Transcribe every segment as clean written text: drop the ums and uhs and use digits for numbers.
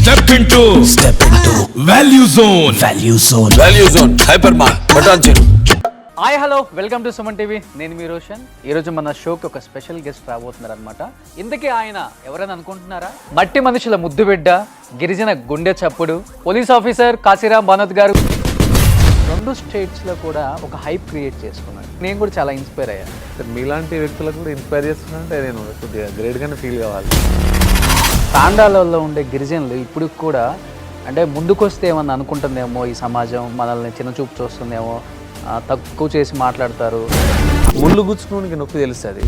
Step into Value Zone Hypermart Patancheru. Hi hello welcome to Suman TV. నేను మీ రోషన్. ఈరోజు మన షోకి ఒక స్పెషల్ గెస్ట్ రాబోతున్నారు అనమాట. ఇంతకీ ఆయన ఎవరైనా అనుకుంటున్నారా? మట్టి మనుషుల ముద్దు బిడ్డ, గిరిజన గుండె చప్పుడు, పోలీస్ ఆఫీసర్ కాశీరామ్ బానోత్ గారు. రెండు స్టేట్స్లో కూడా ఒక హైప్ క్రియేట్ చేసుకున్నాడు. నేను కూడా చాలా ఇన్స్పైర్ అయ్యాను. మీలాంటి వ్యక్తులకు కూడా ఇన్స్పైర్ చేస్తున్నానంటే నేను కొద్దిగా గ్రేట్గానే ఫీల్ కావాలి. తాండాలలో ఉండే గిరిజనులు ఇప్పుడు కూడా అంటే ముందుకొస్తే ఏమన్నా అనుకుంటుందేమో, ఈ సమాజం మనల్ని చిన్నచూపు చూస్తుందేమో, తక్కువ చేసి మాట్లాడతారు. ముళ్ళు గుచ్చుకోనికి నొప్పి తెలుస్తుంది.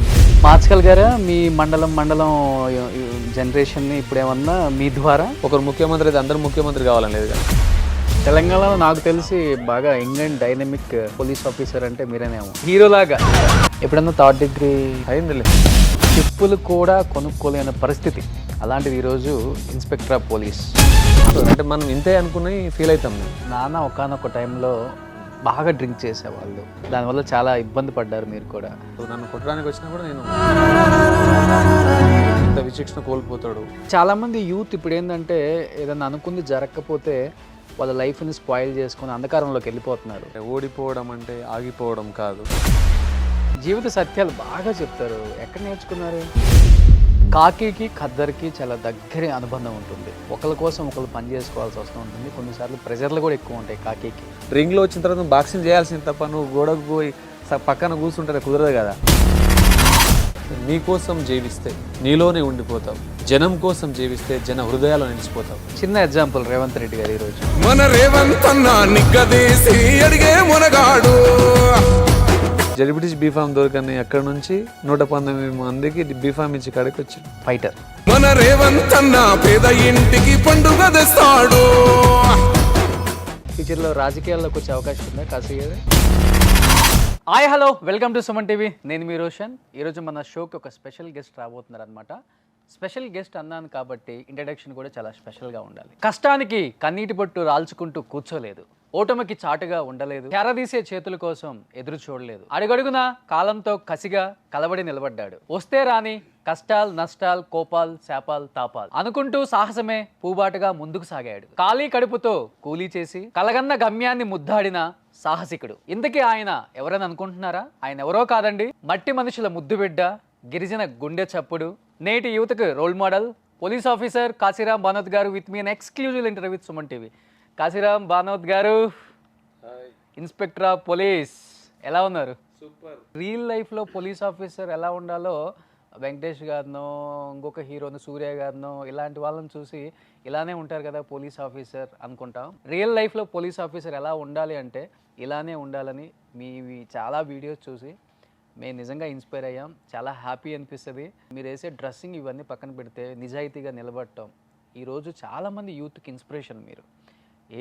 మార్చగలిగారా మీ మండలం జనరేషన్ని ఇప్పుడు ఏమన్నా మీ ద్వారా? ఒకరు ముఖ్యమంత్రి అయితే అందరూ ముఖ్యమంత్రి కావాలని లేదు కదా. తెలంగాణలో నాకు తెలిసి బాగా young and dynamic police officer అంటే మీరేనేమో, హీరోలాగా. ఎప్పుడన్నా థర్డ్ డిగ్రీ అయిందిలే. చెప్పులు కూడా కొనుక్కోలేని పరిస్థితి, అలాంటిది ఈరోజు ఇన్స్పెక్టర్ ఆఫ్ పోలీస్. అంటే మనం ఇంతే అనుకుని ఫీల్ అవుతాం. నాన్న ఒకానొక టైంలో బాగా డ్రింక్ చేసేవాళ్ళు, దానివల్ల చాలా ఇబ్బంది పడ్డారు మీరు కూడా. నన్ను కొట్టడానికి వచ్చినా కూడా నేను ఇంత విచక్షణ కోల్పోతాడు. చాలామంది యూత్ ఇప్పుడు ఏంటంటే ఏదన్నా అనుకుంది జరగకపోతే వాళ్ళ లైఫ్ని స్పాయిల్ చేసుకుని అంధకారంలోకి వెళ్ళిపోతున్నారు. ఓడిపోవడం అంటే ఆగిపోవడం కాదు. జీవిత సత్యాలు బాగా చెప్తారు. ఎక్కడ నేర్చుకున్నారు? కాకికి ఖద్దరికి చాలా దగ్గర అనుబంధం ఉంటుంది. ఒకరి కోసం ఒకరు పని చేసుకోవాల్సి వస్తూ ఉంటుంది. కొన్నిసార్లు ప్రెజర్లు కూడా ఎక్కువ ఉంటాయి కాకికి. రింగ్లో వచ్చిన తర్వాత బాక్సింగ్ చేయాల్సింది తప్ప నువ్వు గోడకు పోయి పక్కన కూర్చుంటే కుదరదు కదా. నీ కోసం జీవిస్తే నీలోనే ఉండిపోతావు, జనం కోసం జీవిస్తే జన హృదయాల్లో నిలిచిపోతావు. చిన్న ఎగ్జాంపుల్ రేవంత్ రెడ్డి గారు ఈరోజు మన రేవంత్ అన్న నిగ్గదీసి అడిగే మునగాడు. జడ్పీటీసీ బీఫామ్ దొరకని అక్కడ నుంచి 119 మందికి బీఫామ్ ఇచ్చి కాడికి వచ్చింది ఫైటర్. మన రేవంత్ అన్న పేద ఇంటికి పండుగ తెస్తాడు. ఫ్యూచర్లో రాజకీయాల్లోకి వచ్చే అవకాశం ఉందా కాశీ గారు? Hi hello welcome to Suman TV. నేను మీ రోషన్. ఈరోజు మన షోకి ఒక స్పెషల్ గెస్ట్ రాబోతున్నారు అనమాట. స్పెషల్ గెస్ట్ అన్నాను కాబట్టి ఇంట్రడక్షన్ కూడా చాలా స్పెషల్గా ఉండాలి. కష్టానికి కన్నీటి బొట్టు రాల్చుకుంటూ కూర్చోలేదు, ఓటమికి చాటుగా ఉండలేదు, తెరదీసే చేతుల కోసం ఎదురు చూడలేదు, అడుగడుగునా కాలంతో కసిగా కలబడి నిలబడ్డాడు. వస్తే రాని కష్టాలు నష్టాలు కోపాలు శాపాలు తాపాలు అనుకుంటూ సాహసమే పూబాటుగా ముందుకు సాగాడు. ఖాళీ కడుపుతో కూలీ చేసి కలగన్న గమ్యాన్ని ముద్దాడిన సాహసికుడు. ఇంతకీ ఆయన ఎవరని అనుకుంటున్నారా? ఆయన ఎవరో కాదండి, మట్టి మనుషుల ముద్దు బిడ్డ, గిరిజన గుండె చప్పుడు, నేటి యువతకు role model, police officer Kashiram Banoth garu with me an exclusive interview with Suman TV. Kashiram Banoth garu, inspector of police, ఎలా ఉన్నారు? సూపర్. రియల్ లైఫ్లో పోలీస్ ఆఫీసర్ ఎలా ఉండాలో వెంకటేష్ గారినో ఇంకొక హీరోను సూర్య గారినో ఇలాంటి వాళ్ళని చూసి ఇలానే ఉంటారు కదా పోలీస్ ఆఫీసర్ అనుకుంటాం. రియల్ లైఫ్లో పోలీస్ ఆఫీసర్ ఎలా ఉండాలి అంటే ఇలానే ఉండాలని మీవి చాలా వీడియోస్ చూసి మేము నిజంగా ఇన్స్పైర్ అయ్యాం. చాలా హ్యాపీ అనిపిస్తుంది. మీరు వేసే డ్రెస్సింగ్ ఇవన్నీ పక్కన పెడితే నిజాయితీగా నిలబడటం ఈరోజు చాలామంది యూత్కి ఇన్స్పిరేషన్. మీరు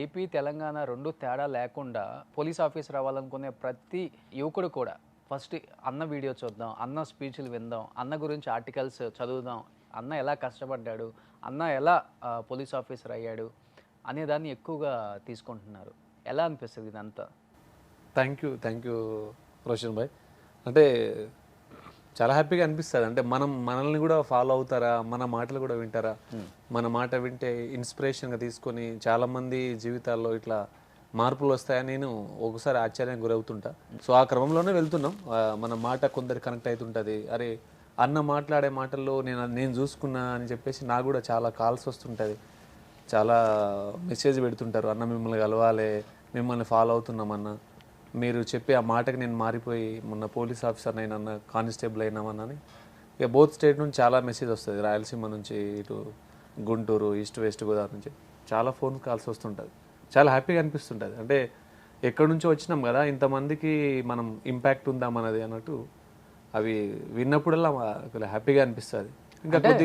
ఏపీ తెలంగాణ రెండు తేడా లేకుండా పోలీస్ ఆఫీసర్ అవ్వాలనుకునే ప్రతి యువకుడు కూడా ఫస్ట్ అన్న వీడియో చూద్దాం, అన్న స్పీచ్లు విందాం, అన్న గురించి ఆర్టికల్స్ చదువుదాం, అన్న ఎలా కష్టపడ్డాడు, అన్న ఎలా పోలీస్ ఆఫీసర్ అయ్యాడు అనేదాన్ని ఎక్కువగా తీసుకుంటున్నారు. ఎలా అనిపిస్తుంది ఇదంతా? థ్యాంక్ యూ రోషన్ భాయ్. అంటే చాలా హ్యాపీగా అనిపిస్తుంది. అంటే మనల్ని కూడా ఫాలో అవుతారా, మన మాటలు కూడా వింటారా, మన మాట వింటే ఇన్స్పిరేషన్గా తీసుకొని చాలామంది జీవితాల్లో ఇట్లా మార్పులు వస్తాయని నేను ఒకసారి ఆశ్చర్యానికి గురవుతుంటా. సో ఆ క్రమంలోనే వెళ్తున్నాం. మన మాట కొందరు కనెక్ట్ అవుతుంటుంది. అరే అన్న మాట్లాడే మాటల్లో నేను చూసుకున్నా అని చెప్పేసి నాకు కూడా చాలా కాల్స్ వస్తుంటుంది, చాలా మెసేజ్ పెడుతుంటారు. అన్న మిమ్మల్ని కలవాలి, మిమ్మల్ని ఫాలో అవుతున్నామన్న, మీరు చెప్పే ఆ మాటకి నేను మారిపోయి మొన్న పోలీస్ ఆఫీసర్ అయినా కానిస్టేబుల్ అయినామని. ఇక బోత్ స్టేట్ నుంచి చాలా మెసేజ్ వస్తుంది. రాయలసీమ నుంచి ఇటు గుంటూరు, ఈస్ట్ వెస్ట్ గోదావరి నుంచి చాలా ఫోన్ కాల్స్ వస్తుంటుంది. చాలా హ్యాపీగా అనిపిస్తుంటుంది. అంటే ఎక్కడి నుంచో వచ్చినాం కదా, ఇంతమందికి మనం ఇంపాక్ట్ ఉందా మనది అన్నట్టు అవి విన్నప్పుడల్లా హ్యాపీగా అనిపిస్తుంది.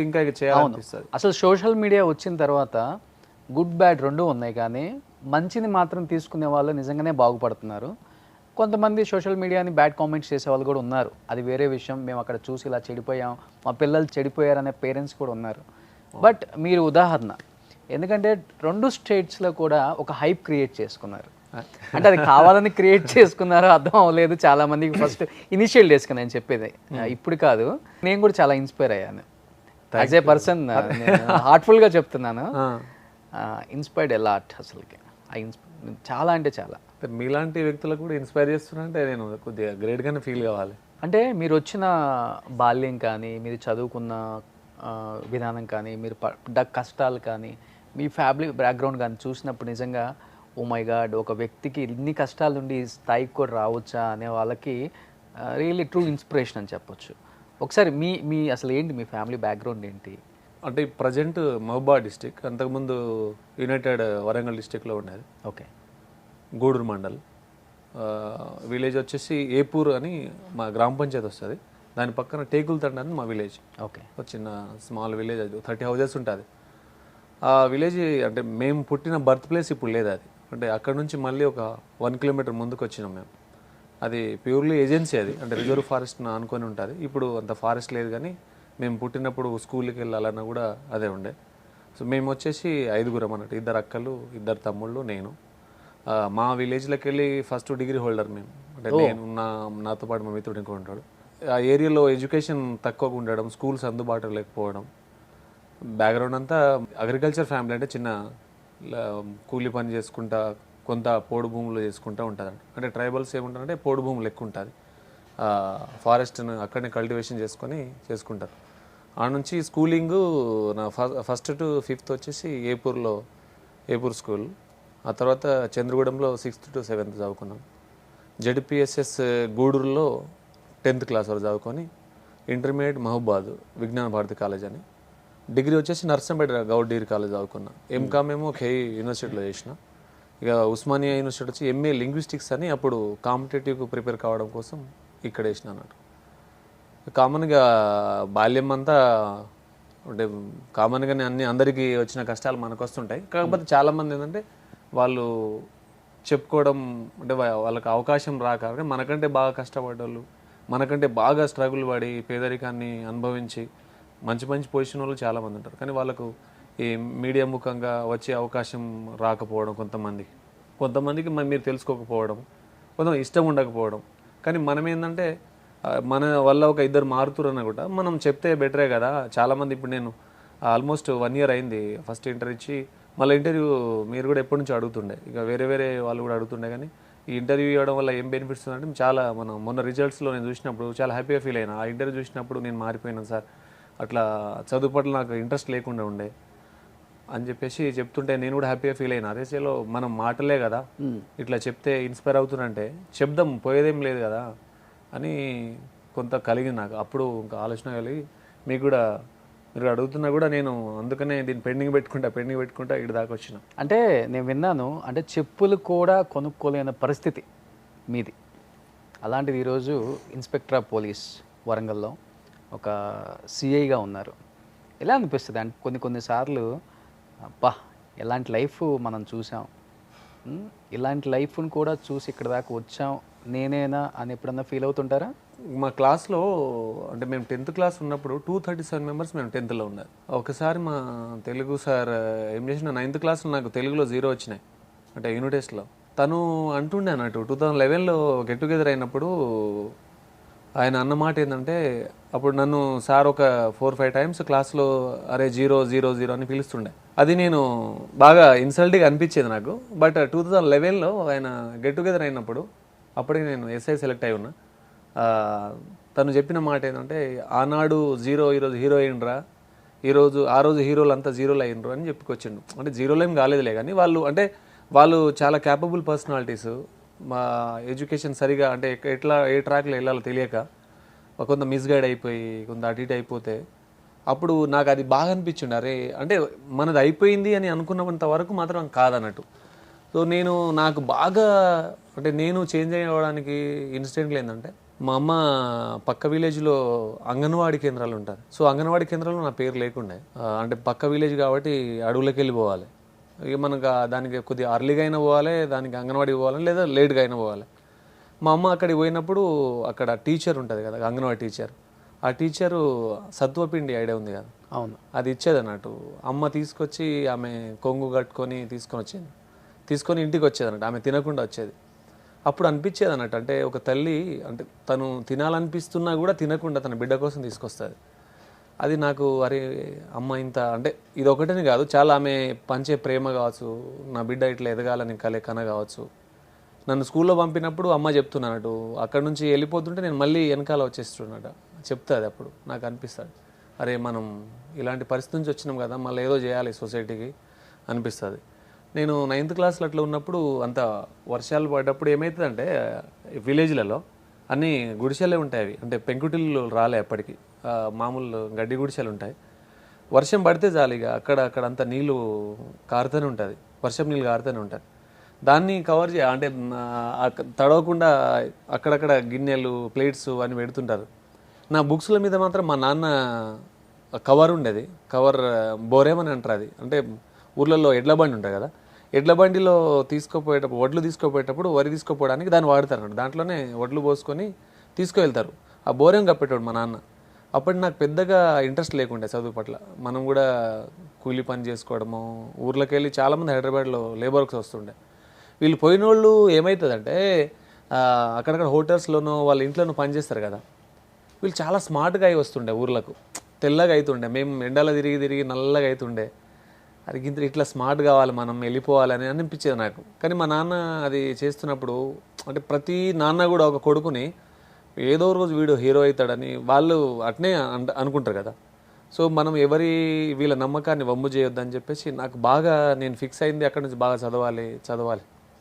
ఇంకా చేయాలనిపిస్తుంది. అసలు సోషల్ మీడియా వచ్చిన తర్వాత గుడ్ బ్యాడ్ రెండు ఉన్నాయి, కానీ మంచిని మాత్రం తీసుకునే వాళ్ళు నిజంగానే బాగుపడుతున్నారు. కొంతమంది సోషల్ మీడియాని బ్యాడ్ కామెంట్స్ చేసే వాళ్ళు కూడా ఉన్నారు. అది వేరే విషయం. మేము అక్కడ చూసి ఇలా చెడిపోయాం, మా పిల్లలు చెడిపోయారనే పేరెంట్స్ కూడా ఉన్నారు. బట్ మీరు ఉదాహరణ, ఎందుకంటే రెండు స్టేట్స్లో కూడా ఒక హైప్ క్రియేట్ చేసుకున్నారు. అంటే అది కావాలని క్రియేట్ చేసుకున్నారో అర్థం అవ్వలేదు చాలా మందికి. ఫస్ట్ ఇనిషియల్ డేస్కి నేను చెప్పేది, ఇప్పుడు కాదు. నేను కూడా చాలా ఇన్స్పైర్ అయ్యాను యాజ్ ఏ పర్సన్, హార్ట్ఫుల్గా చెప్తున్నాను. ఇన్స్పైర్డ్ ఎలాట్ అసలుకి చాలా అంటే చాలా. అంటే మీలాంటి వ్యక్తులకు కూడా ఇన్స్పైర్ చేస్తున్నా అంటే నేను కొద్దిగా గ్రేట్గానే ఫీల్ కావాలి. అంటే మీరు వచ్చిన బాల్యం కానీ, మీరు చదువుకున్న విధానం కానీ, మీరు పడ్డ కష్టాలు కానీ, మీ ఫ్యామిలీ బ్యాక్గ్రౌండ్ కానీ చూసినప్పుడు నిజంగా ఓ మై గాడ్, ఒక వ్యక్తికి ఇన్ని కష్టాల నుండి ఈ స్థాయికి కూడా రావచ్చా అనే వాళ్ళకి రియల్లీ ట్రూ ఇన్స్పిరేషన్ అని చెప్పొచ్చు. ఒకసారి మీ అసలు ఏంటి, మీ ఫ్యామిలీ బ్యాక్గ్రౌండ్ ఏంటి? అంటే ప్రజెంట్ మహబూబా డిస్టిక్, అంతకుముందు యునైటెడ్ వరంగల్ డిస్టిక్లో ఉండేది. ఓకే. గూడూరు మండల్, విలేజ్ వచ్చేసి ఏపూర్ అని మా గ్రామ పంచాయతీ వస్తుంది. దాని పక్కన టేకులతండ అని మా విలేజ్. ఓకే. ఒక చిన్న స్మాల్ విలేజ్, అది 30 హౌజెస్ ఉంటుంది. ఆ విలేజ్ అంటే మేము పుట్టిన బర్త్ ప్లేస్ ఇప్పుడు లేదు అది. అంటే అక్కడ నుంచి మళ్ళీ ఒక 1 కిలోమీటర్ ముందుకు వచ్చినాం మేము. అది ప్యూర్లీ ఏజెన్సీ, అది అంటే రిజర్వ్ ఫారెస్ట్ అనుకొని ఉంటుంది. ఇప్పుడు అంత ఫారెస్ట్ లేదు, కానీ మేము పుట్టినప్పుడు స్కూల్కి వెళ్ళాలన్నా కూడా అదే ఉండే. సో మేము వచ్చేసి 5గురం అన్నట్టు, 2 అక్కలు 2 తమ్ముళ్ళు, నేను. మా విలేజ్లోకి వెళ్ళి ఫస్ట్ డిగ్రీ హోల్డర్ మేము. అంటే నేను నాతో పాటు మా మిత్రుడు ఇంకో ఉంటాడు. ఆ ఏరియాలో ఎడ్యుకేషన్ తక్కువగా ఉండడం, స్కూల్స్ అందుబాటులో లేకపోవడం, బ్యాక్గ్రౌండ్ అంతా అగ్రికల్చర్ ఫ్యామిలీ. అంటే చిన్న కూలి పని చేసుకుంటా, కొంత పోడు భూములు చేసుకుంటూ ఉంటుంది. అంటే ట్రైబల్స్ ఏముంటారంటే పోడు భూములు ఎక్కువ ఉంటుంది, ఫారెస్ట్ను అక్కడనే కల్టివేషన్ చేసుకుంటారు. ఆ నుంచి స్కూలింగు నా ఫస్ట్ టు 5th వచ్చేసి ఏపూర్ స్కూల్. ఆ తర్వాత చంద్రగూడెంలో 6th to 7th చదువుకున్నాం. జెడ్పిఎస్ఎస్ గూడూరులో 10th క్లాస్ వరకు చదువుకొని ఇంటర్మీడియట్ మహబూబాద్ విజ్ఞాన భారతి కాలేజ్ అని. డిగ్రీ వచ్చేసి నర్సంపేట గౌడ్ డిగ్రీ కాలేజ్ చదువుకున్నా. ఎంకామ్ ఏమో కేఈ యూనివర్సిటీలో చేసిన. ఇక ఉస్మానియా యూనివర్సిటీ వచ్చి ఎంఏ లింగ్విస్టిక్స్ అని అప్పుడు కాంపిటేటివ్కి ప్రిపేర్ కావడం కోసం ఇక్కడ వేసిన అన్నట్టు. కామన్గా బాల్యం అంతా అంటే కామన్గానే అందరికీ వచ్చిన కష్టాలు మనకు వస్తుంటాయి. కాకపోతే చాలామంది ఏంటంటే వాళ్ళు చెప్పుకోవడం, అంటే వాళ్ళకి అవకాశం రాక, అంటే మనకంటే బాగా కష్టపడ్డోళ్ళు, మనకంటే బాగా స్ట్రగుల్ పడి పేదరికాన్ని అనుభవించి మంచి పొజిషన్ వాళ్ళు చాలామంది ఉంటారు. కానీ వాళ్ళకు ఈ మీడియా ముఖంగా వచ్చే అవకాశం రాకపోవడం, కొంతమందికి మీరు తెలుసుకోకపోవడం, కొంతమంది ఇష్టం ఉండకపోవడం. కానీ మనం ఏంటంటే మన వల్ల ఒక 2 మారుతురన్న కూడా మనం చెప్తే బెటరే కదా. చాలామంది ఇప్పుడు నేను ఆల్మోస్ట్ 1 year అయింది ఫస్ట్ ఇంటర్వ్యూ ఇచ్చి, మళ్ళీ ఇంటర్వ్యూ మీరు కూడా ఎప్పటి నుంచో అడుగుతుండే, ఇక వేరే వాళ్ళు కూడా అడుగుతుండే. కానీ ఈ ఇంటర్వ్యూ ఇవ్వడం వల్ల ఏం బెనిఫిట్స్ ఉందంటే చాలా మనం మొన్న రిజల్ట్స్లో నేను చూసినప్పుడు చాలా హ్యాపీగా ఫీల్ అయినా. ఆ ఇంటర్వ్యూ చూసినప్పుడు నేను మారిపోయినాను సార్, అట్లా చదువు పట్ల నాకు ఇంట్రెస్ట్ లేకుండా ఉండే అని చెప్పేసి చెప్తుంటే నేను కూడా హ్యాపీగా ఫీల్ అయినా. అదే సేలో మనం మాటలే కదా ఇట్లా చెప్తే ఇన్స్పైర్ అవుతున్నంటే చెప్దాం, పోయేదేం లేదు కదా అని కొంత కలిగింది నాకు. అప్పుడు ఇంకా ఆలోచన కలిగి మీకు కూడా మీరు అడుగుతున్నా కూడా నేను అందుకనే దీన్ని పెండింగ్ పెట్టుకుంటా ఇటు దాకా వచ్చిన. అంటే నేను విన్నాను, అంటే చెప్పులు కూడా కొనుక్కోలేని పరిస్థితి మీది. అలాంటిది ఈరోజు ఇన్స్పెక్టర్ ఆఫ్ పోలీస్ వరంగల్లో ఒక సిఐగా ఉన్నారు. ఎలా అనిపిస్తుంది అంటే కొన్నిసార్లు అబ్బా ఎలాంటి లైఫ్ మనం చూసాం, ఇలాంటి లైఫ్ను కూడా చూసి ఇక్కడ దాకా వచ్చాం నేనేనా అని ఎప్పుడన్నా ఫీల్ అవుతుంటారా? మా క్లాస్లో అంటే మేము 10th క్లాస్ ఉన్నప్పుడు 237 members మేము 10thలో ఉన్నారు. ఒకసారి మా తెలుగు సార్ ఏం చేసిన, 9th క్లాస్లో నాకు తెలుగులో 0 వచ్చినాయి అంటే యూనిట్ టెస్ట్లో. తను అంటుండే అన్నట్టు 2011లో గెట్ టుగెదర్ అయినప్పుడు ఆయన అన్నమాట ఏంటంటే, అప్పుడు నన్ను సార్ ఒక 4-5 times క్లాస్లో అరే 0 అని పిలుస్తుండే. అది నేను బాగా ఇన్సల్ట్గా అనిపించేది నాకు. బట్ 2011లో ఆయన గెట్ టుగెదర్ అయినప్పుడు అప్పటికి నేను ఎస్ఐ సెలెక్ట్ అయి ఉన్నా. తను చెప్పిన మాట ఏంటంటే, ఆనాడు 0 ఈరోజు హీరో అయ్యిండ్రా, ఆ రోజు హీరోలు అంతా 0 అయ్యిండ్రు అని చెప్పుకొచ్చిండు. అంటే 0 ఏం కాలేదులే, కానీ వాళ్ళు చాలా క్యాపబుల్ పర్సనాలిటీస్. మా ఎడ్యుకేషన్ సరిగా అంటే ఏ ట్రాక్లో వెళ్ళాలో తెలియక కొంత మిస్గైడ్ అయిపోయి కొంత అటు ఇటు అయిపోతే అప్పుడు నాకు అది బాగా అనిపించిండు. అరే అంటే మనది అయిపోయింది అని అనుకున్నంత వరకు మాత్రం కాదన్నట్టు. సో నాకు బాగా అంటే నేను చేంజ్ అవ్వడానికి ఇన్సిడెంట్లు ఏంటంటే, మా అమ్మ పక్క విలేజ్లో అంగన్వాడీ కేంద్రాలు ఉంటారు. సో అంగన్వాడీ కేంద్రంలో నా పేరు లేకుండే, అంటే పక్క విలేజ్ కాబట్టి అడవులకి వెళ్ళిపోవాలి. ఇక మనకు దానికి కొద్దిగా అర్లీగా అయినా పోవాలి, దానికి అంగన్వాడీకి పోవాలి, లేదా లేట్గా అయినా పోవాలి. మా అమ్మ అక్కడికి పోయినప్పుడు అక్కడ టీచర్ ఉంటుంది కదా, అంగన్వాడీ టీచర్. ఆ టీచరు సత్వపిండి ఐడియా ఉంది కదా, అవును, అది ఇచ్చేది అన్నట్టు. అమ్మ తీసుకొచ్చి ఆమె కొంగు కట్టుకొని తీసుకొని ఇంటికి వచ్చేది అన్నట్టు. ఆమె తినకుండా వచ్చేది. అప్పుడు అనిపించేది అన్నట్టు, అంటే ఒక తల్లి అంటే తను తినాలనిపిస్తున్నా కూడా తినకుండా తన బిడ్డ కోసం తీసుకొస్తుంది. అది నాకు అరే అమ్మ ఇంత అంటే ఇది ఒకటని కాదు, చాలా ఆమె పంచే ప్రేమ కావచ్చు, నా బిడ్డ ఇట్లా ఎదగాలని కన కావచ్చు. నన్ను స్కూల్లో పంపినప్పుడు అమ్మ చెప్తున్నాడు, అక్కడ నుంచి వెళ్ళిపోతుంటే నేను మళ్ళీ వెనకాల వచ్చేస్తున్నాడు చెప్తుంది. అప్పుడు నాకు అనిపిస్తుంది అరే మనం ఇలాంటి పరిస్థితి నుంచి వచ్చినాం కదా, మళ్ళీ ఏదో చేయాలి సొసైటీకి అనిపిస్తుంది. నేను 9th క్లాస్లో అట్లా ఉన్నప్పుడు అంత వర్షాలు పడ్డప్పుడు ఏమవుతుందంటే విలేజ్లలో అన్నీ గుడిసెలే ఉంటాయి. అవి అంటే పెంకుటిల్లు రాలే అప్పటికి, మామూలు గడ్డి గుడిసెలు ఉంటాయి. వర్షం పడితే చాలు ఇక అక్కడంతా నీళ్ళు కారుతూనే ఉంటుంది, వర్షం నీళ్ళు కారుతూనే ఉంటుంది. దాన్ని కవర్ అంటే తడవకుండా అక్కడక్కడ గిన్నెలు ప్లేట్స్ అని పెడుతుంటారు. నా బుక్స్ల మీద మాత్రం మా నాన్న కవర్ ఉండేది, కవర్ బోరేమని అంటారు. అది అంటే ఊర్లలో ఎడ్ల బండి ఉంటుంది కదా, ఎడ్ల బండిలో తీసుకుపోయేటప్పుడు వడ్లు తీసుకుపోయేటప్పుడు వరి తీసుకుపోవడానికి దాన్ని వాడతారు అన్నమాట. దాంట్లోనే వడ్లు పోసుకొని తీసుకువెళ్తారు. ఆ బోరేం కప్పేటోడు మా నాన్న. అప్పుడు నాకు పెద్దగా ఇంట్రెస్ట్ లేకుండే చదువు పట్ల. మనం కూడా కూలీ పని చేసుకోవడము, ఊర్లోకి వెళ్ళి చాలామంది హైదరాబాద్లో లేబర్ వర్క్స్ వస్తుండే. వీళ్ళు పోయిన వాళ్ళు ఏమవుతుందంటే అక్కడక్కడ హోటల్స్లోనో వాళ్ళ ఇంట్లోనో పని చేస్తారు కదా, వీళ్ళు చాలా స్మార్ట్గా అయి వస్తుండే ఊర్లకు, తెల్లగా అవుతుండే. మేము ఎండలో తిరిగి నల్లగా అవుతుండే. అది ఇట్లా స్మార్ట్ కావాలి మనం వెళ్ళిపోవాలని అనిపించేది నాకు. కానీ మా నాన్న అది చేస్తున్నప్పుడు అంటే ప్రతి నాన్న కూడా ఒక కొడుకుని ఏదో రోజు వీడు హీరో అవుతాడని వాళ్ళు అట్నే అనుకుంటారు కదా. సో మనం వీళ్ళ నమ్మకాన్ని వమ్ము చేయొద్దని చెప్పేసి నాకు బాగా నేను ఫిక్స్ అయింది అక్కడ నుంచి బాగా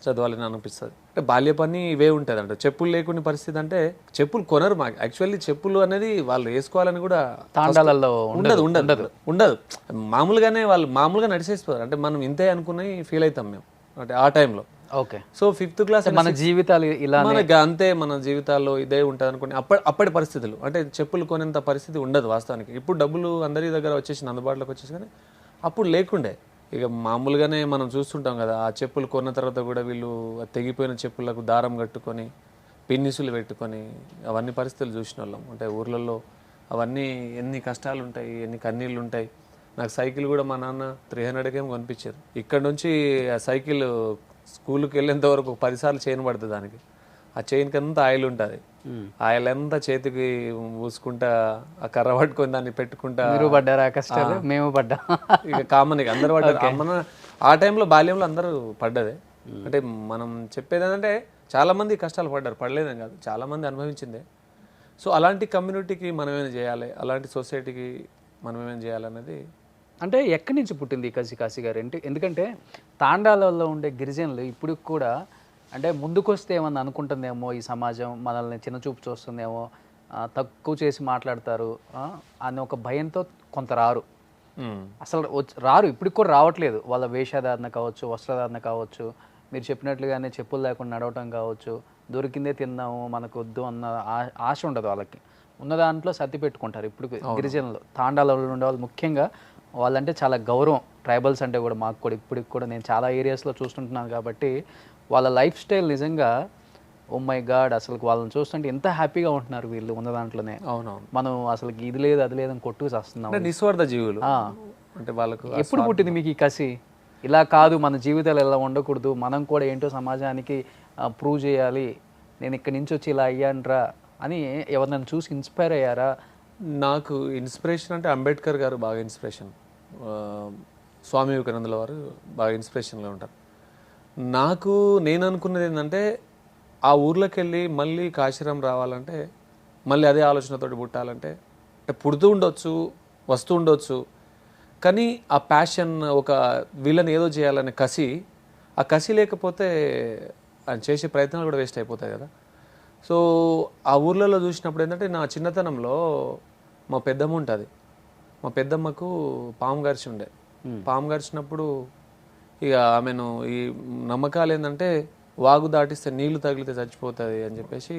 చదవాలని అనిపిస్తుంది. అంటే బాల్య పని ఇవే ఉంటుంది అంటే చెప్పులు లేకునే పరిస్థితి. అంటే చెప్పులు కొనరు మాకు యాక్చువల్లీ. చెప్పులు అనేది వాళ్ళు వేసుకోవాలని కూడా తాండాలలో ఉండదు. మామూలుగానే వాళ్ళు మామూలుగా నడిచేసిపోతారు. అంటే మనం ఇంతే అనుకుని ఫీల్ అవుతాం మేము అంటే ఆ టైంలో. ఓకే. సో 5th క్లాస్ మన జీవితాలు ఇలా మనకి అంతే, మన జీవితాల్లో ఇదే ఉంటుంది అనుకుని అప్పటి పరిస్థితులు అంటే చెప్పులు కొనేంత పరిస్థితి ఉండదు వాస్తవానికి. ఇప్పుడు డబ్బులు అందరి దగ్గర వచ్చేసి అందుబాటులోకి వచ్చేసి, కానీ అప్పుడు లేకుండే. ఇక మామూలుగానే మనం చూస్తుంటాం కదా, ఆ చెప్పులు కొన్న తర్వాత కూడా వీళ్ళు తెగిపోయిన చెప్పులకు దారం కట్టుకొని పిన్నిసులు పెట్టుకొని అవన్నీ పరిస్థితులు చూసిన వాళ్ళం. అంటే ఊర్లలో అవన్నీ ఎన్ని కష్టాలు ఉంటాయి, ఎన్ని కన్నీళ్ళు ఉంటాయి. నాకు సైకిల్ కూడా మా నాన్న 300కి కొనిపించారు. ఇక్కడ నుంచి ఆ సైకిల్ స్కూల్కి వెళ్ళేంత వరకు 10 సార్లు చైన్ పడుతుంది దానికి. ఆ చైన్కి అంతా ఆయిల్ ఉంటుంది, ఆయిల్ అంతా చేతికి పూసుకుంటా ఆ కర్ర పట్టుకొని దాన్ని పెట్టుకుంటా. మీరు పడ్డారా కష్టాలు? మేము పడ్డా. ఇక కామన్, ఇక అందరు పడ్డారు. మన ఆ టైంలో బాల్యంలో అందరూ పడ్డదే. అంటే మనం చెప్పేది ఏంటంటే చాలామంది కష్టాలు పడ్డారు, పడలేదని కాదు, చాలామంది అనుభవించిందే. సో అలాంటి కమ్యూనిటీకి మనం ఏమైనా చేయాలి, అలాంటి సొసైటీకి మనం ఏమైనా చేయాలనేది. అంటే ఎక్కడి నుంచి పుట్టింది కాశీ గారు? ఎందుకంటే తాండాలలో ఉండే గిరిజనులు ఇప్పుడు కూడా అంటే ముందుకొస్తే ఏమన్నా అనుకుంటుందేమో, ఈ సమాజం మనల్ని చిన్నచూపు చూస్తుందేమో, తక్కువ చేసి మాట్లాడతారు అని ఒక భయంతో కొంత రారు. అసలు రారు, ఇప్పటికి కూడా రావట్లేదు. వాళ్ళ వేషధారణ కావచ్చు, వస్త్రధారణ కావచ్చు, మీరు చెప్పినట్లుగానే చెప్పులు లేకుండా నడవటం కావచ్చు, దొరికిందే తిందాము మనకు వద్దు అన్న ఆశ ఉండదు వాళ్ళకి. ఉన్న దాంట్లో సర్ది పెట్టుకుంటారు ఇప్పుడు గిరిజనులు. తాండాలలో ఉండే వాళ్ళు ముఖ్యంగా వాళ్ళంటే చాలా గౌరవం. ట్రైబల్స్ అంటే కూడా మాకు కూడా ఇప్పటికి కూడా నేను చాలా ఏరియాస్లో చూస్తుంటున్నాను కాబట్టి వాళ్ళ లైఫ్ స్టైల్ నిజంగా ఓ మై గాడ్, అసలు వాళ్ళని చూస్తుంటే ఎంత హ్యాపీగా ఉంటున్నారు వీళ్ళు ఉన్న దాంట్లోనే. అవునవును. మనం అసలు ఇది లేదు అది లేదని కొట్టుకు చేస్తున్నాం. నిస్వార్థ జీవులు అంటే వాళ్ళకు. ఎప్పుడు పుట్టింది మీకు ఈ కసి? ఇలా కాదు, మన జీవితాలు ఎలా ఉండకూడదు, మనం కూడా ఏంటో సమాజానికి ప్రూవ్ చేయాలి, నేను ఇక్కడి నుంచి వచ్చి ఇలా అయ్యాన్రా అని ఎవరినైనా చూసి ఇన్స్పైర్ అయ్యారా? నాకు ఇన్స్పిరేషన్ అంటే అంబేద్కర్ గారు బాగా ఇన్స్పిరేషన్, స్వామి వివేకానందుల వారు బాగా ఇన్స్పిరేషన్గా ఉంటారు. నేను అనుకున్నది ఏంటంటే ఆ ఊర్లోకి వెళ్ళి మళ్ళీ కాశీరాం రావాలంటే, మళ్ళీ అదే ఆలోచనతోటి పుట్టాలంటే, అంటే పుడుతూ ఉండొచ్చు, వస్తూ ఉండొచ్చు, కానీ ఆ ప్యాషన్, ఒక వీళ్ళని ఏదో చేయాలనే కసి, ఆ కసి లేకపోతే ఆయన చేసే ప్రయత్నాలు కూడా వేస్ట్ అయిపోతాయి కదా. సో ఆ ఊర్లలో చూసినప్పుడు ఏంటంటే నా చిన్నతనంలో మా పెద్దమ్మ ఉంటుంది, మా పెద్దమ్మకు పాము గరిచి ఉండే. పాము గరిచినప్పుడు ఇక ఆమెను ఈ నమ్మకాలు ఏంటంటే వాగు దాటిస్తే నీళ్లు తగిలితే చచ్చిపోతుంది అని చెప్పేసి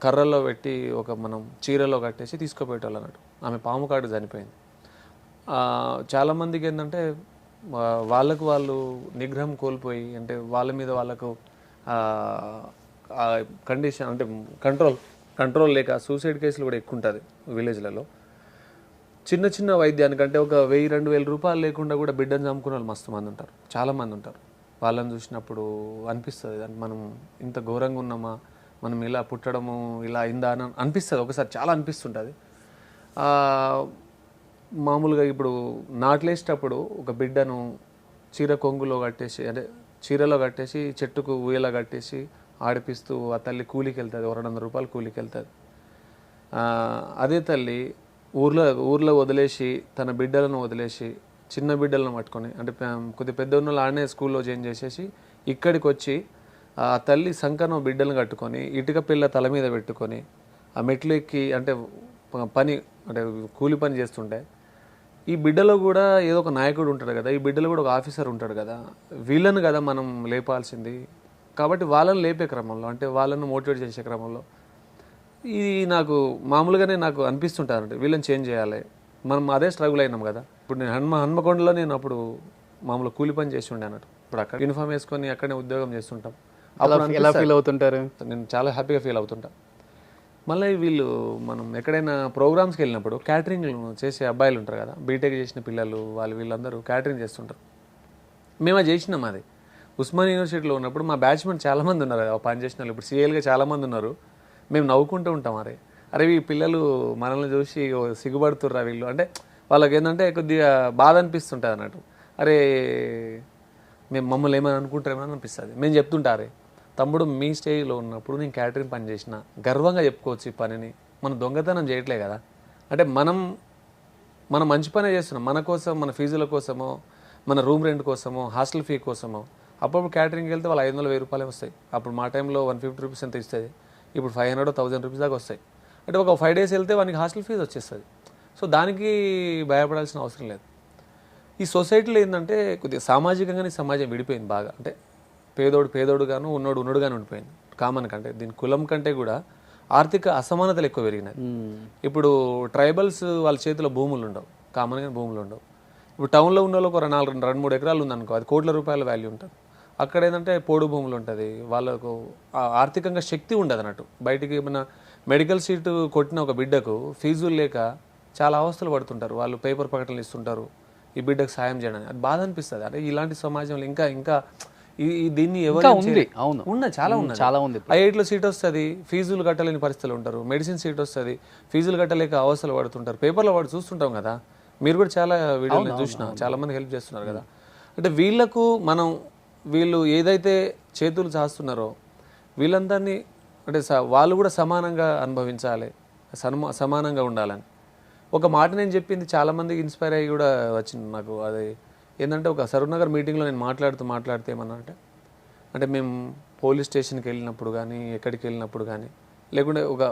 కర్రల్లో పెట్టి ఒక మనం చీరలో కట్టేసి తీసుకుపోయేటోళ్ళు అన్నట్టు. ఆమె పాము కాటు చనిపోయింది. చాలామందికి ఏంటంటే వాళ్ళు నిగ్రహం కోల్పోయి, అంటే వాళ్ళ మీద వాళ్ళకు కండిషన్ అంటే కంట్రోల్ లేక సూసైడ్ కేసులు కూడా ఎక్కువ ఉంటుంది విలేజ్లలో. చిన్న వైద్యానికంటే ఒక 1000-2000 రూపాయలు లేకుండా కూడా బిడ్డను చంపుకునే వాళ్ళు మస్తు మంది ఉంటారు, చాలామంది ఉంటారు. వాళ్ళని చూసినప్పుడు అనిపిస్తుంది మనం ఇంత ఘోరంగా ఉన్నామా, మనం ఇలా పుట్టడము ఇలా అయిందా అని అనిపిస్తుంది ఒకసారి, చాలా అనిపిస్తుంటుంది. మామూలుగా ఇప్పుడు నాట్లేసేటప్పుడు ఒక బిడ్డను చీర కొంగులో కట్టేసి అంటే చీరలో కట్టేసి చెట్టుకు ఊయలా కట్టేసి ఆడిపిస్తూ ఆ తల్లి కూలికి వెళ్తుంది, 200 రూపాయలు కూలికి వెళ్తుంది. అదే తల్లి ఊర్లో వదిలేసి తన బిడ్డలను వదిలేసి చిన్న బిడ్డలను పట్టుకొని అంటే కొద్దిగా పెద్ద ఉన్న ఆడనే స్కూల్లో జాయిన్ చేసేసి ఇక్కడికి వచ్చి ఆ తల్లి సంకను బిడ్డలను కట్టుకొని ఇటుక పిల్ల తల మీద పెట్టుకొని ఆ మెట్లు ఎక్కి అంటే పని అంటే కూలి పని చేస్తుంటే ఈ బిడ్డలో కూడా ఏదో ఒక నాయకుడు ఉంటాడు కదా, ఈ బిడ్డలో కూడా ఒక ఆఫీసర్ ఉంటాడు కదా, వీళ్ళను కదా మనం లేపాల్సింది. కాబట్టి వాళ్ళని లేపే క్రమంలో అంటే వాళ్ళను మోటివేట్ చేసే క్రమంలో ఇది నాకు మామూలుగానే నాకు అనిపిస్తుంటారంటే వీళ్ళని చేంజ్ చేయాలి. మనం అదే స్ట్రగుల్ అయినాం కదా. ఇప్పుడు నేను హన్మకొండలో నేను అప్పుడు మామూలు కూలి పని చేసి ఉండే అన్నట్టు. ఇప్పుడు అక్కడ యూనిఫామ్ వేసుకొని అక్కడనే ఉద్యోగం చేస్తుంటాం. ఎలా ఫీల్ అవుతుంటారు? నేను చాలా హ్యాపీగా ఫీల్ అవుతుంటా. మళ్ళీ వీళ్ళు మనం ఎక్కడైనా ప్రోగ్రామ్స్కి వెళ్ళినప్పుడు క్యాటరింగ్ చేసే అబ్బాయిలు ఉంటారు కదా, బీటెక్ చేసిన పిల్లలు వీళ్ళందరూ క్యాటరింగ్ చేస్తుంటారు. మేము అది చేసినాం. అది ఉస్మాన్ యూనివర్సిటీలో ఉన్నప్పుడు మా బ్యాచ్మెంట్ చాలామంది ఉన్నారు కదా పని చేసిన వాళ్ళు. ఇప్పుడు సీఏలుగా చాలామంది ఉన్నారు. మేము నవ్వుకుంటూ ఉంటాం, అరే ఈ పిల్లలు మనల్ని చూసి సిగ్గుపడుతుర్రా వీళ్ళు అంటే వాళ్ళకి ఏంటంటే కొద్దిగా బాధ అనిపిస్తుంటుంది అన్నట్టు. అరే మమ్మల్ని ఏమైనా అనుకుంటారేమో అనిపిస్తుంది. మేము చెప్తుంటారే తమ్ముడు మీ స్టేజ్లో ఉన్నప్పుడు నేను క్యాటరింగ్ పని చేసిన గర్వంగా చెప్పుకోవచ్చు ఈ పనిని. మనం దొంగతనం చేయట్లే కదా. అంటే మనం మంచి పనే చేస్తున్నాం మన కోసం, మన ఫీజుల కోసమో, మన రూమ్ రెంట్ కోసమో, హాస్టల్ ఫీ కోసమో. అప్పుడు క్యాటరింగ్కి వెళ్తే వాళ్ళు 500 1000 రూపాయలే వస్తాయి. అప్పుడు మా టైంలో 150 రూపీస్ ఎంత ఇస్తుంది, ఇప్పుడు 500 1000 రూపీస్ దాకా వస్తాయి. అంటే ఒక 5 days వెళ్తే వానికి హాస్టల్ ఫీజు వచ్చేస్తుంది. సో దానికి భయపడాల్సిన అవసరం లేదు. ఈ సొసైటీలో ఏంటంటే కొద్దిగా సామాజికంగానే సమాజం విడిపోయింది బాగా. అంటే పేదోడుగాను ఉన్నోడుగాను ఉండిపోయింది కామన్ కంటే. దీని కులం కంటే కూడా ఆర్థిక అసమానతలు ఎక్కువ పెరిగినాయి. ఇప్పుడు ట్రైబల్స్ వాళ్ళ చేతిలో భూములు ఉండవు, కామన్గా భూములు ఉండవు. ఇప్పుడు టౌన్లో ఉన్న వాళ్ళకు 2-3 ఎకరాలు ఉందనుకో, అది కోట్ల రూపాయల వాల్యూ ఉంటుంది. అక్కడ ఏంటంటే పోడు భూములు ఉంటుంది, వాళ్ళకు ఆర్థికంగా శక్తి ఉండదు అన్నట్టు. బయటికి ఏమైనా మెడికల్ సీటు కొట్టిన ఒక బిడ్డకు ఫీజులు లేక చాలా అవస్థలు పడుతుంటారు. వాళ్ళు పేపర్ ప్రకటనలు ఇస్తుంటారు ఈ బిడ్డకు సాయం చేయడానికి. అది బాధ అనిపిస్తుంది. అంటే ఇలాంటి సమాజంలో ఇంకా దీన్ని ఎవరు చాలా ఉంది. ఐఐటీలో సీట్ వస్తుంది, ఫీజులు కట్టలేని పరిస్థితులు ఉంటారు. మెడిసిన్ సీట్ వస్తుంది, ఫీజులు కట్టలేక అవస్థలు పడుతుంటారు. పేపర్లో చూస్తుంటాం కదా, మీరు కూడా చాలా వీడియోలు చూసినా చాలా మంది హెల్ప్ చేస్తున్నారు కదా. అంటే వీళ్ళు ఏదైతే చేతులు చాస్తున్నారో వీళ్ళందరినీ అంటే వాళ్ళు కూడా సమానంగా అనుభవించాలి, సమానంగా ఉండాలని ఒక మాట నేను చెప్పింది చాలామందికి ఇన్స్పైర్ అయ్యి కూడా వచ్చింది నాకు. అది ఏంటంటే ఒక సరూర్నగర్ మీటింగ్లో నేను మాట్లాడితే ఏమన్నా అంటే మేము పోలీస్ స్టేషన్కి వెళ్ళినప్పుడు కానీ ఎక్కడికి వెళ్ళినప్పుడు కానీ లేకుంటే ఒక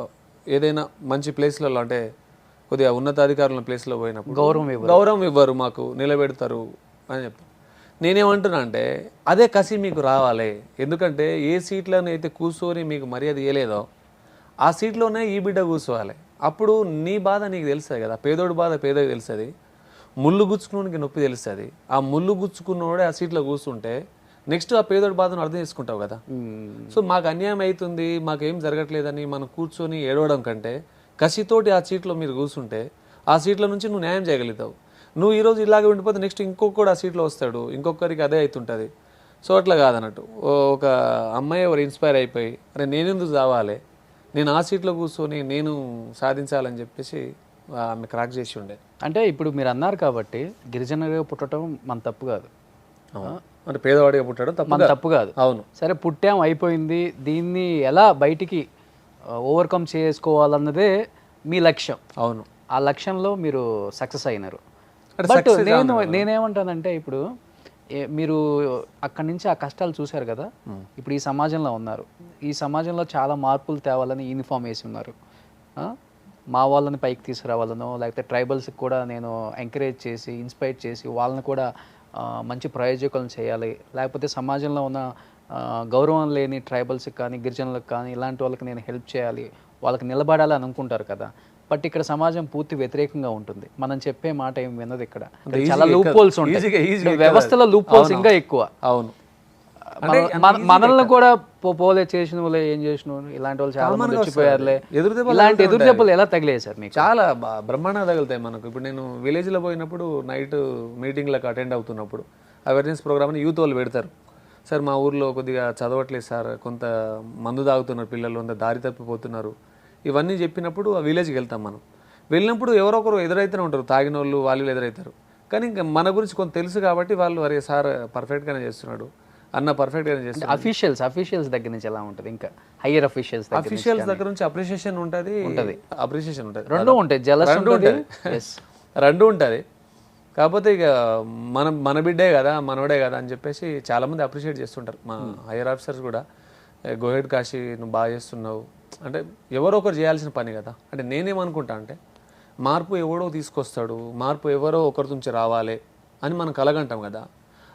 ఏదైనా మంచి ప్లేస్లలో అంటే కొద్దిగా ఉన్నతాధికారుల ప్లేస్లో పోయినప్పుడు గౌరవం ఇవ్వరు, మాకు నిలబెడతారు అని చెప్తాను. నేనేమంటున్నా అంటే అదే కసి మీకు రావాలి. ఎందుకంటే ఏ సీట్లోనే అయితే కూర్చొని మీకు మర్యాద ఇవ్వలేదో ఆ సీట్లోనే ఈ బిడ్డ కూర్చోవాలి. అప్పుడు నీ బాధ నీకు తెలుస్తుంది కదా, పేదోడి బాధ పేదకి తెలుస్తుంది, ముళ్ళు గుచ్చుకున్నోడికి నొప్పి తెలుస్తుంది. ఆ ముళ్ళు గుచ్చుకున్నోడే ఆ సీట్లో కూర్చుంటే నెక్స్ట్ ఆ పేదోడి బాధను అర్థం చేసుకుంటావు కదా. సో మాకు అన్యాయం అవుతుంది, మాకేం జరగట్లేదని మనం కూర్చొని ఏడవడం కంటే కసితోటి ఆ సీట్లో మీరు కూర్చుంటే ఆ సీట్ల నుంచి నువ్వు న్యాయం చేయగలుగుతావు. నువ్వు ఈరోజు ఇలాగే ఉండిపోతే నెక్స్ట్ ఇంకొకడు ఆ సీట్లో వస్తాడు, ఇంకొకరికి అదే అవుతుంటుంది. సో అట్లా కాదన్నట్టు ఒక అమ్మాయి ఎవరు ఇన్స్పైర్ అయిపోయి అరే నేనెందుకు చావాలి, నేను ఆ సీట్లో కూర్చొని నేను సాధించాలని చెప్పేసి ఆమె క్రాక్ చేసి ఉండే. అంటే ఇప్పుడు మీరు అన్నారు కాబట్టి గిరిజనుడిగా పుట్టడం మన తప్పు కాదు, అంటే పేదవాడిగా పుట్టడం మన తప్పు కాదు. అవును, సరే పుట్టాం అయిపోయింది, దీన్ని ఎలా బయటికి ఓవర్కమ్ చేసుకోవాలన్నదే మీ లక్ష్యం. అవును, ఆ లక్ష్యంలో మీరు సక్సెస్ అయినారు. బట్ నేనేమంటానంటే ఇప్పుడు మీరు అక్కడి నుంచి ఆ కష్టాలు చూశారు కదా, ఇప్పుడు ఈ సమాజంలో ఉన్నారు, ఈ సమాజంలో చాలా మార్పులు తేవాలని యూనిఫామ్ వేసి ఉన్నారు. మా వాళ్ళని పైకి తీసుకురావాలనో లేకపోతే ట్రైబల్స్కి కూడా నేను ఎంకరేజ్ చేసి ఇన్స్పైర్ చేసి వాళ్ళని కూడా మంచి ప్రయోజకులను చేయాలి, లేకపోతే సమాజంలో ఉన్న గౌరవం లేని ట్రైబల్స్కి కానీ గిరిజనులకు కానీ ఇలాంటి వాళ్ళకి నేను హెల్ప్ చేయాలి, వాళ్ళకి నిలబడాలి అని అనుకుంటారు కదా. బట్ ఇక్కడ సమాజం పూర్తి వ్యతిరేకంగా ఉంటుంది. మనం చెప్పే మాట ఏం వినదు. ఇక్కడ చాలా లూప్ హోల్స్ ఉంటాయి, వ్యవస్థలో లూప్ హోల్స్ ఇంకా ఎక్కువ. అవును, మనల్ని కూడా పోలే చేసిన వాళ్ళు ఏం చేసిన ఇలాంటి వాళ్ళు చాలా మంది వచ్చిపోయారులే. ఇలాంటి ఎదురు దెబ్బలు ఎలా తగిలాయి సార్ మీకు? చాలా బ్రహ్మాండంగా తగులుతాయి మనకు. ఇప్పుడు నేను విలేజ్లో పోయినప్పుడు నైట్ మీటింగ్లకు అటెండ్ అవుతున్నప్పుడు అవేర్నెస్ ప్రోగ్రామ్ని యూత్ వాళ్ళు పెడతారు. సార్ మా ఊర్లో కొద్దిగా చదవట్లేదు సార్, కొంత మందు తాగుతున్నారు పిల్లలు, అంత దారి తప్పిపోతున్నారు, ఇవన్నీ చెప్పినప్పుడు ఆ విలేజ్కి వెళ్తాం. మనం వెళ్ళినప్పుడు ఎవరో ఒకరు ఎదురైతేనే ఉంటారు, తాగిన వాళ్ళు ఎదురవుతారు. కానీ ఇంకా మన గురించి కొంత తెలుసు కాబట్టి వాళ్ళు అరే సార్ పర్ఫెక్ట్గానే చేస్తున్నాడు, అన్న పర్ఫెక్ట్గానే చేస్తున్నాడు. అఫీషియల్స్ దగ్గర నుంచి ఎలా ఉంటుంది, ఇంకా హయ్యర్ అఫీషియల్స్ దగ్గర నుంచి అప్రిషియేషన్ ఉంటుంది, అప్రిషియేషన్ ఉంటుంది, రెండు ఉంటాయి, జలస్ ఉంటుంది, రెండు ఉంటుంది. కాకపోతే ఇక మన బిడ్డే కదా, మనోడే కదా అని చెప్పేసి చాలామంది అప్రిషియేట్ చేస్తుంటారు. మా హైయర్ ఆఫీసర్స్ కూడా గోహెడ్ కాశీ నువ్వు బాగా చేస్తున్నావు అంటే ఎవరో ఒకరు చేయాల్సిన పని కదా. అంటే నేనేమనుకుంటా అంటే మార్పు ఎవడో తీసుకొస్తాడు, మార్పు ఎవరో ఒకరి నుంచి రావాలి అని మనం కలగంటాం కదా.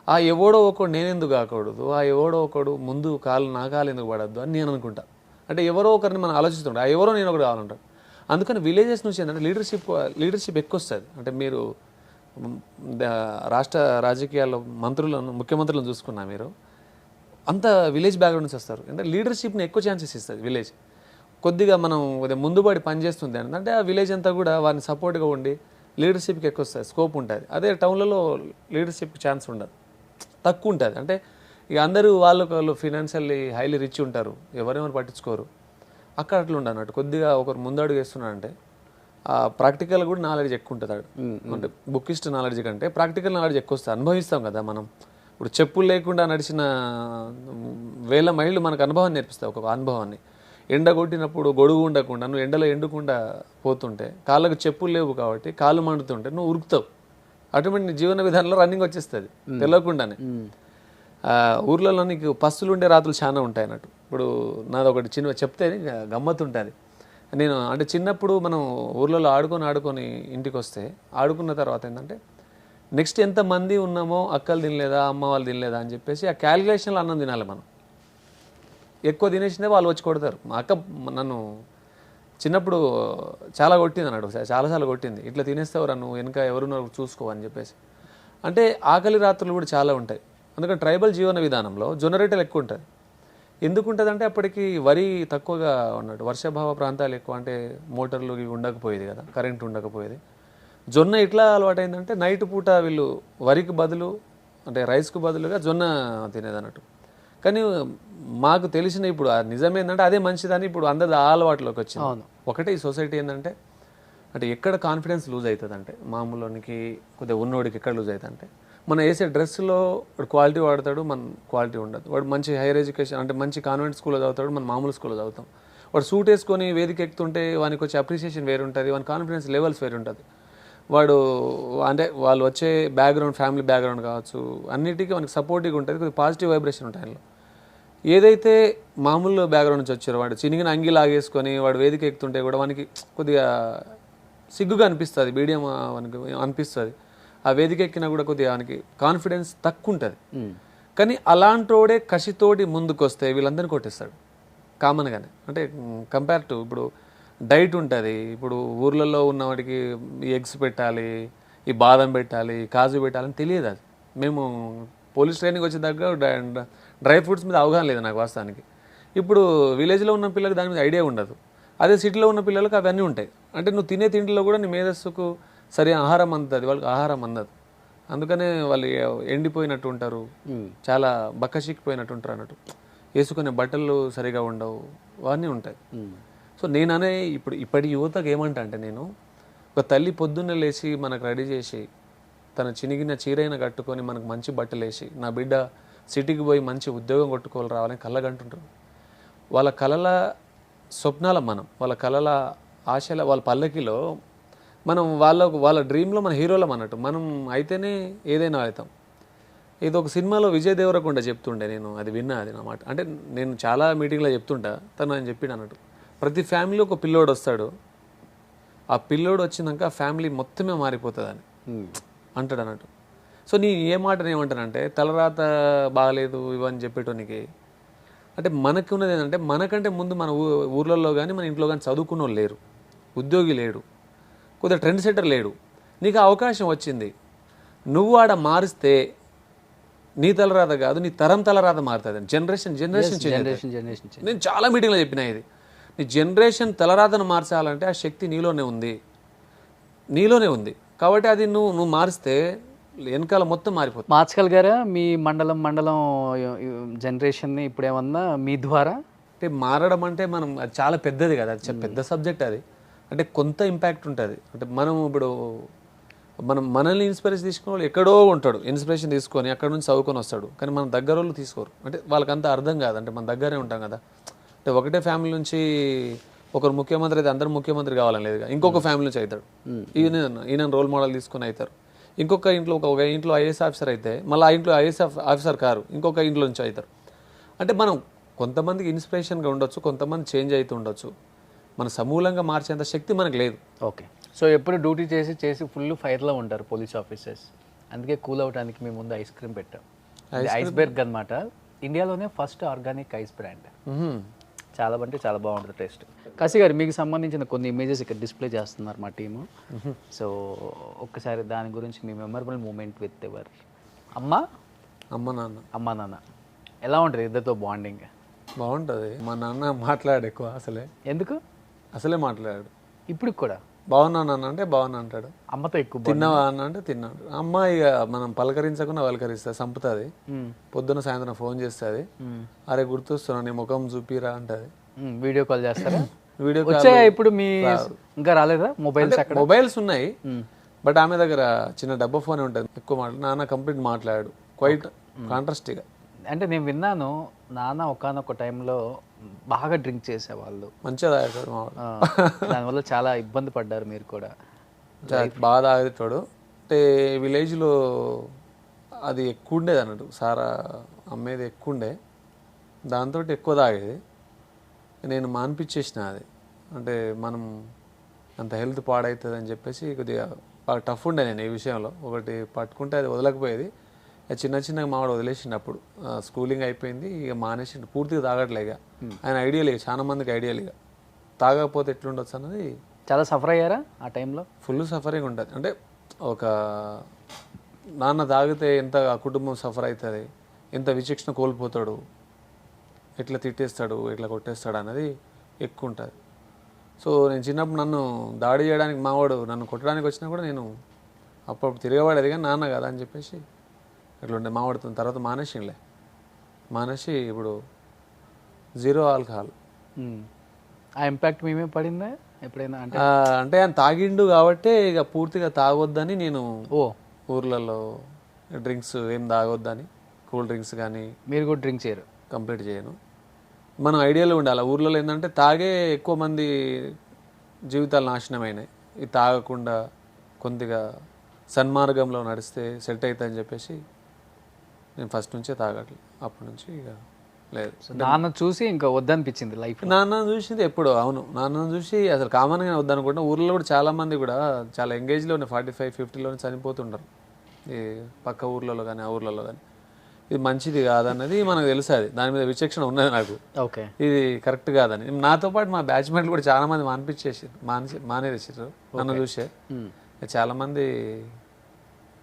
ఆ ఎవడో ఒకడు నేనెందుకు కాకూడదు, ఆ ఎవడో ఒకడు ముందు నా కాలు ఎందుకు పడద్దు అని నేను అనుకుంటా. అంటే ఎవరో ఒకరిని మనం ఆలోచిస్తుంటాం, ఆ ఎవరో నేను ఒకటి కావాలంటారు. అందుకని విలేజెస్ నుంచి ఏంటంటే లీడర్షిప్ ఎక్కువ వస్తుంది. అంటే మీరు రాష్ట్ర రాజకీయాల్లో ముఖ్యమంత్రులను చూసుకున్నా మీరు అంత విలేజ్ బ్యాక్గ్రౌండ్ నుంచి వస్తారు. అంటే లీడర్షిప్ని ఎక్కువ ఛాన్సెస్ ఇస్తుంది విలేజ్. కొద్దిగా మనం ముందుబడి పనిచేస్తుంది అంటే ఆ విలేజ్ అంతా కూడా వారిని సపోర్ట్గా ఉండి లీడర్షిప్కి ఎక్కువ వస్తుంది, స్కోప్ ఉంటుంది. అదే టౌన్లలో లీడర్షిప్కి ఛాన్స్ ఉండదు, తక్కువ ఉంటుంది. అంటే ఇక అందరూ వాళ్ళు ఫినాన్షియల్లీ హైలీ రిచ్ ఉంటారు, ఎవరెవరు పట్టించుకోరు. అక్కడ అట్లా ఉండదు అన్నట్టు. కొద్దిగా ఒకరు ముందడుగు వేస్తున్నాడంటే ప్రాక్టికల్ కూడా నాలెడ్జ్ ఎక్కువ ఉంటుంది. అంటే బుక్కిస్ట్ నాలెడ్జ్ కంటే ప్రాక్టికల్ నాలెడ్జ్ ఎక్కువ వస్తుంది. అనుభవిస్తాం కదా మనం. ఇప్పుడు చెప్పులు లేకుండా నడిచిన వేల మైళ్ళు మనకు అనుభవాన్ని నేర్పిస్తాయి. ఒక అనుభవాన్ని ఎండ కొట్టినప్పుడు గొడుగు ఉండకుండా నువ్వు ఎండలో ఎండకుండా పోతుంటే కాళ్ళకు చెప్పులు లేవు కాబట్టి కాళ్ళు మండుతుంటే నువ్వు ఉరుకుతావు. అటువంటి నీ జీవన విధానంలో రన్నింగ్ వచ్చేస్తుంది తెలియకుండానే. ఊర్లలో నీకు పస్తులు ఉండే రాత్రులు చాలా ఉంటాయి అన్నట్టు. ఇప్పుడు నాది ఒకటి చిన్న చెప్తే గమ్మత్తు ఉంటుంది. నేను అంటే చిన్నప్పుడు మనం ఊర్లలో ఆడుకొని ఇంటికి వస్తే ఆడుకున్న తర్వాత ఏంటంటే నెక్స్ట్ ఎంతమంది ఉన్నామో అక్కలు తినలేదా అమ్మ వాళ్ళు తినలేదా అని చెప్పేసి ఆ క్యాలిక్యులేషన్లో అన్నం తినాలి మనం. ఎక్కువ తినేసిందే వాళ్ళు వచ్చి కొడతారు. మా అక్క నన్ను చిన్నప్పుడు చాలా కొట్టింది అన్నాడు, చాలాసార్లు కొట్టింది. ఇట్లా తినేస్తావురా నువ్వు, వెనక ఎవరున్నారు చూసుకో అని చెప్పేసి. అంటే ఆకలి రాత్రులు కూడా చాలా ఉంటాయి. అందుకని ట్రైబల్ జీవన విధానంలో జొన్నరేటలు ఎక్కువ ఉంటుంది. ఎందుకు ఉంటుంది అంటే అప్పటికి వరి తక్కువగా ఉన్నట్టు, వర్షాభావ ప్రాంతాలు ఎక్కువ, అంటే మోటార్లు ఇవి ఉండకపోయేది కదా, కరెంట్ ఉండకపోయేది. జొన్న ఎట్లా అలవాటైందంటే నైట్ పూట వీళ్ళు వరికి బదులు అంటే రైస్కు బదులుగా జొన్న తినేది అన్నట్టు. కానీ మాకు తెలిసిన ఇప్పుడు నిజమేందంటే అదే మంచిదని ఇప్పుడు అందరి ఆ అలవాట్లోకి వచ్చింది. ఒకటే ఈ సొసైటీ ఏంటంటే అంటే ఎక్కడ కాన్ఫిడెన్స్ లూజ్ అవుతుంది అంటే మామూలునికి కొద్దిగా ఉన్నోడికి ఎక్కడ లూజ్ అవుతుంది అంటే మనం వేసే డ్రెస్లో వాడు క్వాలిటీ వాడతాడు, మన క్వాలిటీ ఉండదు. వాడు మంచి హైయర్ ఎడ్యుకేషన్ అంటే మంచి కాన్వెంట్ స్కూల్లో చదువుతాడు, మన మామూలు స్కూల్లో చదువుతాం. వాడు సూట్ వేసుకొని వేదిక ఎక్కుతుంటే వానికి వచ్చే అప్రిసియేషన్ వేరు ఉంటుంది, వాని కాన్ఫిడెన్స్ లెవెల్స్ వేరు ఉంటుంది. వాడు అంటే వాళ్ళు వచ్చే బ్యాక్గ్రౌండ్ ఫ్యామిలీ బ్యాక్గ్రౌండ్ కావచ్చు అన్నిటికీ మనకి సపోర్టివ్గా ఉంటుంది, కొద్దిగా పాజిటివ్ వైబ్రేషన్ ఉంటాయి ఆయనలో. ఏదైతే మామూలు బ్యాక్గ్రౌండ్ నుంచి వచ్చారో వాడు చినిగిన అంగి లాగేసుకొని వాడు వేదిక ఎక్కుతుంటే కూడా వానికి కొద్దిగా సిగ్గుగా అనిపిస్తుంది, మీడియం మనకి అనిపిస్తుంది. ఆ వేదిక ఎక్కినా కూడా కొద్దిగా వానికి కాన్ఫిడెన్స్ తక్కువ ఉంటుంది. కానీ అలాంటోడే కసితోటి ముందుకు వస్తే వీళ్ళందరినీ కొట్టేస్తాడు కామన్గానే. అంటే కంపేర్ టు ఇప్పుడు డైట్ ఉంటుంది. ఇప్పుడు ఊర్లలో ఉన్న వాడికి ఈ ఎగ్స్ పెట్టాలి, ఈ బాదం పెట్టాలి, కాజు పెట్టాలని తెలియదు. అది మేము పోలీస్ ట్రైనింగ్ వచ్చేదాకా డ్రై ఫ్రూట్స్ మీద అవగాహన లేదు నాకు వాస్తవానికి. ఇప్పుడు విలేజ్లో ఉన్న పిల్లలకి దాని మీద ఐడియా ఉండదు. అదే సిటీలో ఉన్న పిల్లలకు అవన్నీ ఉంటాయి. అంటే నువ్వు తినే తిండిలో కూడా నీ మేధస్సుకు సరి ఆహారం అందుతుంది, వాళ్ళకి ఆహారం అందదు. అందుకనే వాళ్ళు ఎండిపోయినట్టు ఉంటారు, చాలా బక్కచిక్కిపోయినట్టు ఉంటారు అన్నట్టు. వేసుకునే బట్టలు సరిగా ఉండవు, అవన్నీ ఉంటాయి. సో నేననే ఇప్పటి యువతకు ఏమంటా అంటే నేను ఒక తల్లి పొద్దున్నే లేచి మనకు రెడీ చేసి తన చినిగిన చీరైన కట్టుకొని మనకు మంచి బట్టలు వేసి నా బిడ్డ సిటీకి పోయి మంచి ఉద్యోగం కొట్టుకోవాలి రావాలని కళ్ళగంటుంటారు. వాళ్ళ కళల స్వప్నాల మనం, వాళ్ళ కళల ఆశల వాళ్ళ పల్లకిలో మనం వాళ్ళ డ్రీమ్లో మన హీరోలం అన్నట్టు. మనం అయితేనే ఏదైనా అవుతాం. ఇది ఒక సినిమాలో విజయ్ దేవరకొండ చెప్తుండే, నేను అది విన్నా, అది నా మాట. అంటే నేను చాలా మీటింగ్లో చెప్తుంటా, తను ఆయన చెప్పిండు అన్నట్టు. ప్రతి ఫ్యామిలీలో ఒక పిల్లోడు వస్తాడు, ఆ పిల్లోడు వచ్చినాక ఆ ఫ్యామిలీ మొత్తమే మారిపోతుంది అని అంటాడు అన్నట్టు. సో నీ ఏ మాటను ఏమంటానంటే తలరాత బాగలేదు ఇవన్నీ చెప్పేటోనికి అంటే మనకు ఉన్నది ఏంటంటే మనకంటే ముందు మన ఊర్లలో కానీ మన ఇంట్లో కానీ చదువుకున్న వాళ్ళు లేరు, ఉద్యోగి లేడు, కొద్దిగా ట్రెండ్ సెటర్ లేడు. నీకు అవకాశం వచ్చింది, నువ్వు ఆడ మారిస్తే నీ తలరాత కాదు నీ తరం తలరాత మారుతుంది. జనరేషన్ నేను చాలా మీటింగ్లో చెప్పిన ఇది. నీ జనరేషన్ తలరాతను మార్చాలంటే ఆ శక్తి నీలోనే ఉంది కాబట్టి అది నువ్వు మారిస్తే వెనకాల మొత్తం మారిపోతుంది. మార్చగలిగారా మీ మండలం జనరేషన్ని ఇప్పుడు ఏమన్నా మీ ద్వారా? అంటే మారడం అంటే మనం అది చాలా పెద్దది కదా, అది పెద్ద సబ్జెక్ట్. అది అంటే కొంత ఇంపాక్ట్ ఉంటుంది. అంటే మనం ఇప్పుడు మనల్ని ఇన్స్పిరేషన్ తీసుకునే వాళ్ళు ఎక్కడో ఉంటాడు, ఇన్స్పిరేషన్ తీసుకొని అక్కడ నుంచి చదువుకొని వస్తాడు, కానీ మన దగ్గర వాళ్ళు తీసుకోరు. అంటే వాళ్ళకంత అర్థం కాదు. అంటే మన దగ్గరే ఉంటాం కదా. అంటే ఒకటే ఫ్యామిలీ నుంచి ఒకరు ముఖ్యమంత్రి అయితే అందరూ ముఖ్యమంత్రి కావాలని లేదు. ఇంకొక ఫ్యామిలీ నుంచి అవుతాడు, ఈయన రోల్ మోడల్ తీసుకొని అవుతారు. ఇంకొక ఇంట్లో ఒక ఇంట్లో ఐఏఎస్ ఆఫీసర్ అయితే మళ్ళీ ఆ ఇంట్లో ఐఏఎస్ ఆఫీసర్ కారు, ఇంకొక ఇంట్లో నుంచి అవుతారు. అంటే మనం కొంతమందికి ఇన్స్పిరేషన్గా ఉండొచ్చు, కొంతమంది చేంజ్ అవుతూ ఉండొచ్చు. మన సమూలంగా మార్చేంత శక్తి మనకు లేదు. ఓకే. సో ఎప్పుడు డ్యూటీ చేసి ఫుల్ ఫైర్లో ఉంటారు పోలీస్ ఆఫీసర్స్. అందుకే కూల్ అవడానికి మేము ముందు ఐస్ క్రీమ్ పెట్టాం. ఐస్ బెర్గ్ అనమాట, ఇండియాలోనే ఫస్ట్ ఆర్గానిక్ ఐస్ బ్రాండ్. చాలా అంటే చాలా బాగుంటుంది టేస్ట్. కాశీ గారు, మీకు సంబంధించిన కొన్ని ఇమేజెస్ ఇక్కడ డిస్ప్లే చేస్తున్నారు మా టీము. సో ఒక్కసారి దాని గురించి మీ మెమరబుల్ మూమెంట్ విత్ ఎవర్ అమ్మ నాన్న ఎలా ఉంటుంది ఇద్దరితో బాండింగ్? బాగుంటుంది. మా నాన్న మాట్లాడు ఎక్కువ, అసలే మాట్లాడాడు. ఇప్పుడు కూడా బాగున్నా నాన్న అంటే బాగున్నా అంటాడు. అమ్మతో ఎక్కువ తిన్నావా అన్న అంటే తిన్నాడు. అమ్మ ఇక మనం పలకరించకుండా పలకరిస్తుంది, సంపుతుంది. పొద్దున్న సాయంత్రం ఫోన్ చేస్తుంది, అరే గుర్తొస్తున్నా నీ ముఖం చూపిరా అంటది. వీడియో కాల్ చేస్తారా? వీడియో వచ్చాయా ఇప్పుడు? మీ ఇంకా రాలేదా మొబైల్స్? మొబైల్స్ ఉన్నాయి, బట్ ఆమె దగ్గర చిన్న డబ్బా ఫోన్ ఉంటుంది. ఎక్కువ నాన్న కంప్లీట్ మాట్లాడు, క్వైట్ కాంట్రాస్ట్గా. అంటే నేను విన్నాను, నాన్న ఒకానొక టైంలో బాగా డ్రింక్ చేసేవాళ్ళు, మంచిగా తాగేటాడు మా వాడు. దానివల్ల చాలా ఇబ్బంది పడ్డారు మీరు కూడా. బాగా తాగేటాడు. అంటే విలేజ్లో అది ఎక్కువ ఉండేది అన్నట్టు, సారా అమ్మేది ఎక్కువ ఉండే, దాంతో ఎక్కువ తాగేది. నేను మాన్పించేసిన అది. అంటే మనం అంత హెల్త్ పాడవుతుంది అని చెప్పేసి కొద్దిగా బాగా టఫ్ ఉండే నేను ఈ విషయంలో. ఒకటి పట్టుకుంటే అది వదలకపోయేది. చిన్నగా మావాడు వదిలేసిండు. అప్పుడు స్కూలింగ్ అయిపోయింది, ఇక మానేసిండు, పూర్తిగా తాగట్లే. ఇక ఆయన ఐడియా లేదు, చాలా మందికి ఐడియా లేదు తాగకపోతే ఎట్లుండొచ్చు అన్నది. చాలా సఫర్ అయ్యారా ఆ టైంలో? ఫుల్ సఫరింగ్ ఉంటుంది. అంటే ఒక నాన్న తాగితే ఎంత ఆ కుటుంబం సఫర్ అవుతుంది, ఎంత విచక్షణ కోల్పోతాడు, ఎట్లా తిట్టేస్తాడు, ఎట్లా కొట్టేస్తాడు అన్నది ఎక్కువ ఉంటుంది. సో నేను చిన్నప్పుడు నన్ను దాడి చేయడానికి మావాడు నన్ను కొట్టడానికి వచ్చినా కూడా నేను అప్పుడప్పుడు తిరగబడేది, కానీ నాన్న కదా అని చెప్పేసి అట్లుండే. మావాడుతుంది తర్వాత మానేసి ఇప్పుడు 0 ఆల్కహాల్. ఆ ఇంపాక్ట్ మేమే పడిందా ఎప్పుడైనా? అంటే ఆయన తాగిండు కాబట్టి ఇక పూర్తిగా తాగొద్దని నేను ఊర్లలో డ్రింక్స్ ఏం తాగొద్దని, కూల్ డ్రింక్స్ కానీ. మీరు కూడా డ్రింక్ చేయరు? కంప్లీట్ చేయను. మనం ఐడియాలో ఉండాలి. ఊర్లలో ఏంటంటే తాగే ఎక్కువ మంది జీవితాలు నాశనమైనాయి. ఇది తాగకుండా కొద్దిగా సన్మార్గంలో నడిస్తే సెట్ అవుతుందని చెప్పేసి నేను ఫస్ట్ నుంచే తాగట్లేదు. అప్పటి నుంచి ఇక లేదు. నాన్న చూసి ఇంకా వద్దనిపించింది లైఫ్? నాన్న చూసింది ఎప్పుడు, అవును, నాన్న చూసి అసలు కామన్గా వద్దనుకుంటా. ఊర్లో కూడా చాలామంది కూడా చాలా ఎంగేజ్లోనే 45-50లోనే చనిపోతుంటారు, ఈ పక్క ఊర్లలో కానీ ఆ ఊర్లలో కానీ. ఇది మంచిది కాదన్నది మనకు తెలుసు, అది దాని మీద విచక్షణ ఉన్నది నాకు. ఓకే, ఇది కరెక్ట్ కాదని. నాతో పాటు మా బ్యాచ్మెంట్లు కూడా చాలా మంది మానేసారు నన్ను చూసే. చాలామంది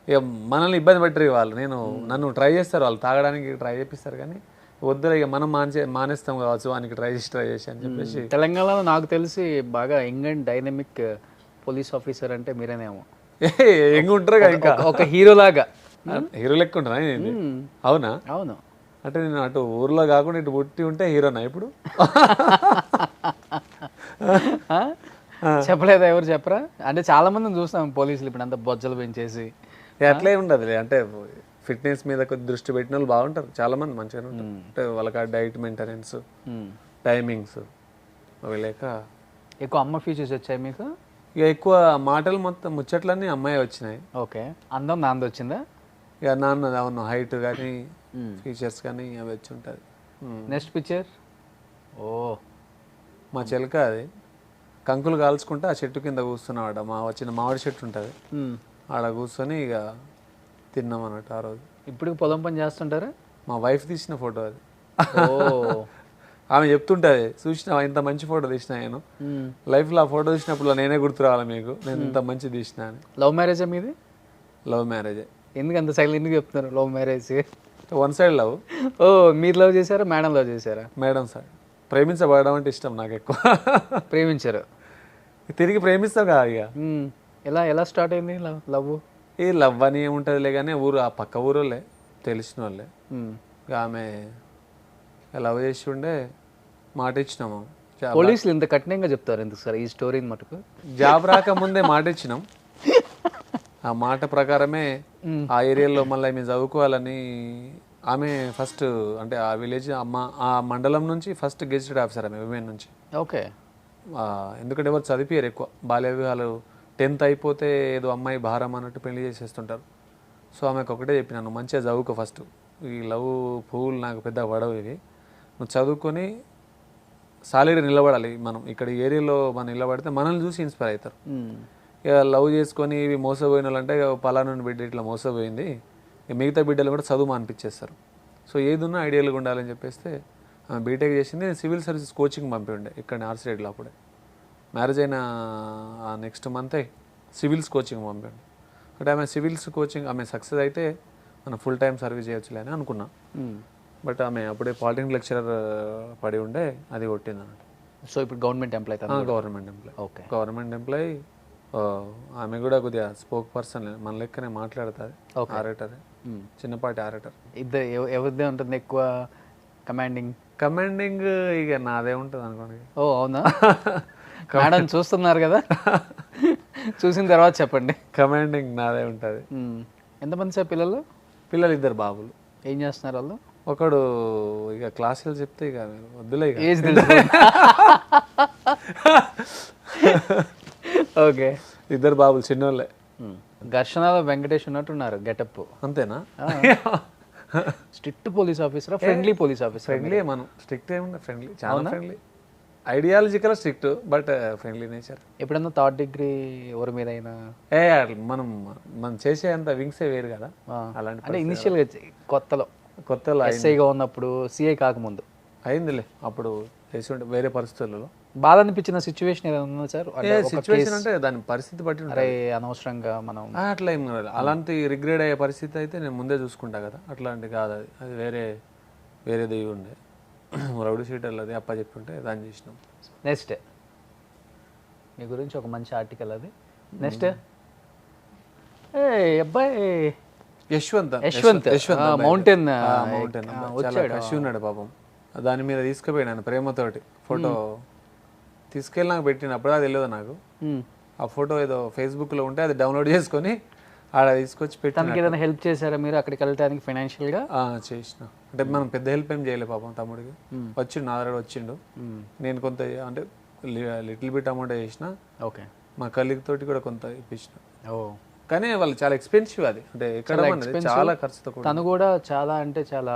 ఇక మనల్ని ఇబ్బంది పెట్టరు వాళ్ళు. నన్ను ట్రై చేస్తారు, వాళ్ళు తాగడానికి ట్రై చేపిస్తారు, కానీ వద్దులే ఇక మనం మానేస్తాం కావచ్చు వానికి ట్రై చేసి అని చెప్పేసి. తెలంగాణలో నాకు తెలిసి బాగా young and dynamic police officer అంటే మీరేనేమో. యంగ్ ఉంటారు ఇంకా, ఒక హీరో లాగా. హీరో లెక్క ఉంటారా? అవునా? అవును. అంటే నేను అటు ఊర్లో కాకుండా ఇటు పుట్టి ఉంటే హీరోనా ఇప్పుడు? చెప్పలేదా? ఎవరు చెప్పరా? అంటే చాలా మందిని చూస్తాం పోలీసులు ఇప్పుడు అంతా బొజ్జలు పెంచేసి. అట్లే ఉండదు అంటే ఫిట్నెస్ మీద కొద్ది దృష్టి పెట్టిన వాళ్ళు బాగుంటారు, చాలా మంది మంచిగానే ఉంటారు. అంటే వాళ్ళకి ఆ డైట్ మెయింటెనెన్స్, టైమింగ్స్ అవి లేక. ఎక్కువ అమ్మ ఫీచర్స్ వచ్చాయి మీకు? ఇక ఎక్కువ మాటలు మొత్తం ముచ్చట్లన్నీ అమ్మాయి వచ్చినాయి. ఓకే. అందం నాన్నది వచ్చిందా? ఇక నాన్న అవును, హైట్ కానీ ఫీచర్స్ కానీ అవి వచ్చి ఉంటుంది. నెక్స్ట్ పిక్చర్ మా చిలక, అది కంకులు కాల్చుకుంటే ఆ చెట్టు కింద కూర్చున్నాడు. మా వచ్చిన మామిడి చెట్టు ఉంటుంది, ఆడ కూర్చొని ఇక తిన్నాం అన్నట్టు ఆ రోజు. ఇప్పుడు పొలం పని చేస్తుంటారా? మా వైఫ్ తీసిన ఫోటో అది. ఆమె చెప్తుంటుంది, చూసినా ఇంత మంచి ఫోటో తీసినా నేను లైఫ్లో. ఆ ఫోటో తీసినప్పుడు నేనే గుర్తు రావాలి మీకు, నేను ఇంత మంచి తీసినా అని. లవ్ మ్యారేజా మీది? లవ్ మ్యారేజే. ఎందుకు అంత సైలెంట్ ఎందుకు చెప్తున్నారు? Love marriage one side love. మీరు లవ్ చేశారా, మేడం లవ్ చేశారా? Madam side. ప్రేమించబడడం అంటే ఇష్టం నాకు ఎక్కువ. ప్రేమించారు, తిరిగి ప్రేమిస్తాం కదా ఇక. ఎలా స్టార్ట్ అయింది లవ్? ఈ లవ్ అని ఏముంటుందిలే కానీ ఆ పక్క ఊరోళ్ళే, తెలిసిన వాళ్ళే. ఇక ఆమె లవ్ చేసి ఉండే మాట ఇచ్చినాము, పోలీసులు ఇంత కఠినంగా చెప్తారు ఎందుకు సార్ ఈ స్టోరీని మటుకు? జాబ్ రాకముందే మాట ఇచ్చినాం, ఆ మాట ప్రకారమే ఆ ఏరియాలో మళ్ళీ మేము చదువుకోవాలని ఆమె ఫస్ట్ అంటే ఆ విలేజ్ ఆ మండలం నుంచి ఫస్ట్ గెజిటెడ్ ఆఫీసర్ ఆమె విమెన్ నుంచి. ఓకే. ఎందుకంటే ఎవరు చదివిపోయారు ఎక్కువ, బాల్య వివాహాలు 10th అయిపోతే ఏదో అమ్మాయి భారం అన్నట్టు పెళ్లి చేసేస్తుంటారు. సో ఆమెకు ఒకటే చెప్పినాను, మంచిగా చదువుకో ఫస్ట్, ఈ లవ్ పువ్వులు నాకు పెద్ద పడవు ఇవి, నువ్వు చదువుకొని సాలిడ్ నిలబడాలి. మనం ఇక్కడ ఏరియాలో మనం నిలబడితే మనల్ని చూసి ఇన్స్పైర్ అవుతారు. ఇక లవ్ చేసుకొని ఇవి మోసపోయిన వాళ్ళు అంటే పలానా బిడ్డ ఇట్లా మోసపోయింది, మిగతా బిడ్డలు కూడా చదువు అనిపించేస్తారు. సో ఏది ఉన్నా ఐడియల్గా ఉండాలని చెప్పేస్తే ఆమె బీటెక్ చేసింది. నేను సివిల్ సర్వీసెస్ కోచింగ్ పంపిండే ఇక్కడ ఆర్సిడెడ్లో. అప్పుడే మ్యారేజ్ అయిన నెక్స్ట్ మంతే సివిల్స్ కోచింగ్ పంపిండు. అంటే ఆమె సివిల్స్ కోచింగ్ ఆమె సక్సెస్ అయితే మనం ఫుల్ టైం సర్వీస్ చేయొచ్చులే అని అనుకున్నా. బట్ ఆమె అప్పుడే పాలిటెక్నిక్ లెక్చరర్ పడి ఉండే అది కొట్టింది అన్నట్టు. సో ఇప్పుడు government employee? Government employee. Okay. Government employee. ఆమె కూడా కొద్దిగా స్పోక్ పర్సన్, మన లెక్కనే మాట్లాడుతుంది, ఆరేటర్, చిన్నపాటి ఆరేటర్. ఇద్దరు ఎవరిదే ఉంటుంది ఎక్కువ కమాండింగ్? ఇక నాదే ఉంటుంది అనుకోండి. ఓ అవునా? మేడం చూస్తున్నారు కదా, చూసిన తర్వాత చెప్పండి. కమాండింగ్ నాదే ఉంటుంది. ఎంతమంది సార్ పిల్లలు? పిల్లలు 2 బాబులు. ఏం చేస్తున్నారు వాళ్ళు? ఒకడు ఇక క్లాసులు చెప్తే ఇక వద్దులే, ఇక ఏజ్ తెలుసు. ఓకే. 2 బాబులు చిన్నోళ్ళే. ఘర్షణలో వెంకటేష్ ఉన్నట్టున్నారు గెటప్. అంతేనా? స్ట్రిక్ట్ పోలీస్ ఆఫీసరా, ఫ్రెండ్లీ పోలీస్ ఆఫీసర్? ఫ్రెండ్లీ. మనం స్ట్రిక్ట్ ఏముంది, ఫ్రెండ్లీ, చాలా friendly. Ideological strict but friendly nature. ఎప్పుడన్నా థర్డ్ డిగ్రీ ఎవరి మీద అయినా మనం చేసే అంత వింగ్సే వేరు కదా అలాంటి. అంటే ఇనిషియల్గా కొత్తలో ఎస్ఐగా ఉన్నప్పుడు, సిఐ కాకముందు అయిందిలే. అప్పుడు చేసి ఉంటే వేరే పరిస్థితులలో బాధ అనిపించిన సిచ్యువేషన్ ఏదైనా ఉందా సార్? సిచ్యువేషన్ అంటే దాని పరిస్థితి బట్టి అరే అనవసరంగా మనం అట్లా ఏం కాదు. అలాంటి రిగ్రెట్ అయ్యే పరిస్థితి అయితే నేను ముందే చూసుకుంటా కదా, అట్లాంటి కాదు. అది వేరేది ఉండే రౌడీ షీటర్లు, అది అప్ప చెప్తుంటే దాన్ని చేసినాం. నెక్స్ట్ మీ గురించి ఒక మంచి ఆర్టికల్ అది. నెక్స్ట్ అబ్బాయి యశ్వంత్ మౌంటైన్ చాలా కసి ఉన్నాడు పాపం. దాని మీద తీసుకుపోయినాను ప్రేమతోటి ఫోటో తీసుకెళ్ళి నాకు పెట్టినప్పుడు అది తెలియదు నాకు. ఆ ఫోటో ఏదో ఫేస్బుక్లో ఉంటే అది డౌన్లోడ్ చేసుకొని ఆడ తీసుకొచ్చి పెట్టి. తనకి ఏదైనా హెల్ప్ చేశారా మీరు అక్కడికి వెళ్ళడానికి ఫైనాన్షియల్గా? చేసిన. అంటే మనం పెద్ద హెల్ప్ ఏం చేయలేదు పాపం. తమ్ముడికి వచ్చిండు, నా దగ్గర వచ్చిండు. నేను కొంత అంటే లిటిల్ బిట్ అమౌంట్ చేసిన. ఓకే. మా కలీగ్ తోటి కూడా కొంత ఇప్పించిన. కానీ వాళ్ళు చాలా ఎక్స్పెన్సివ్ అది, అంటే ఎక్కడ చాలా ఖర్చుతో. తను కూడా చాలా అంటే చాలా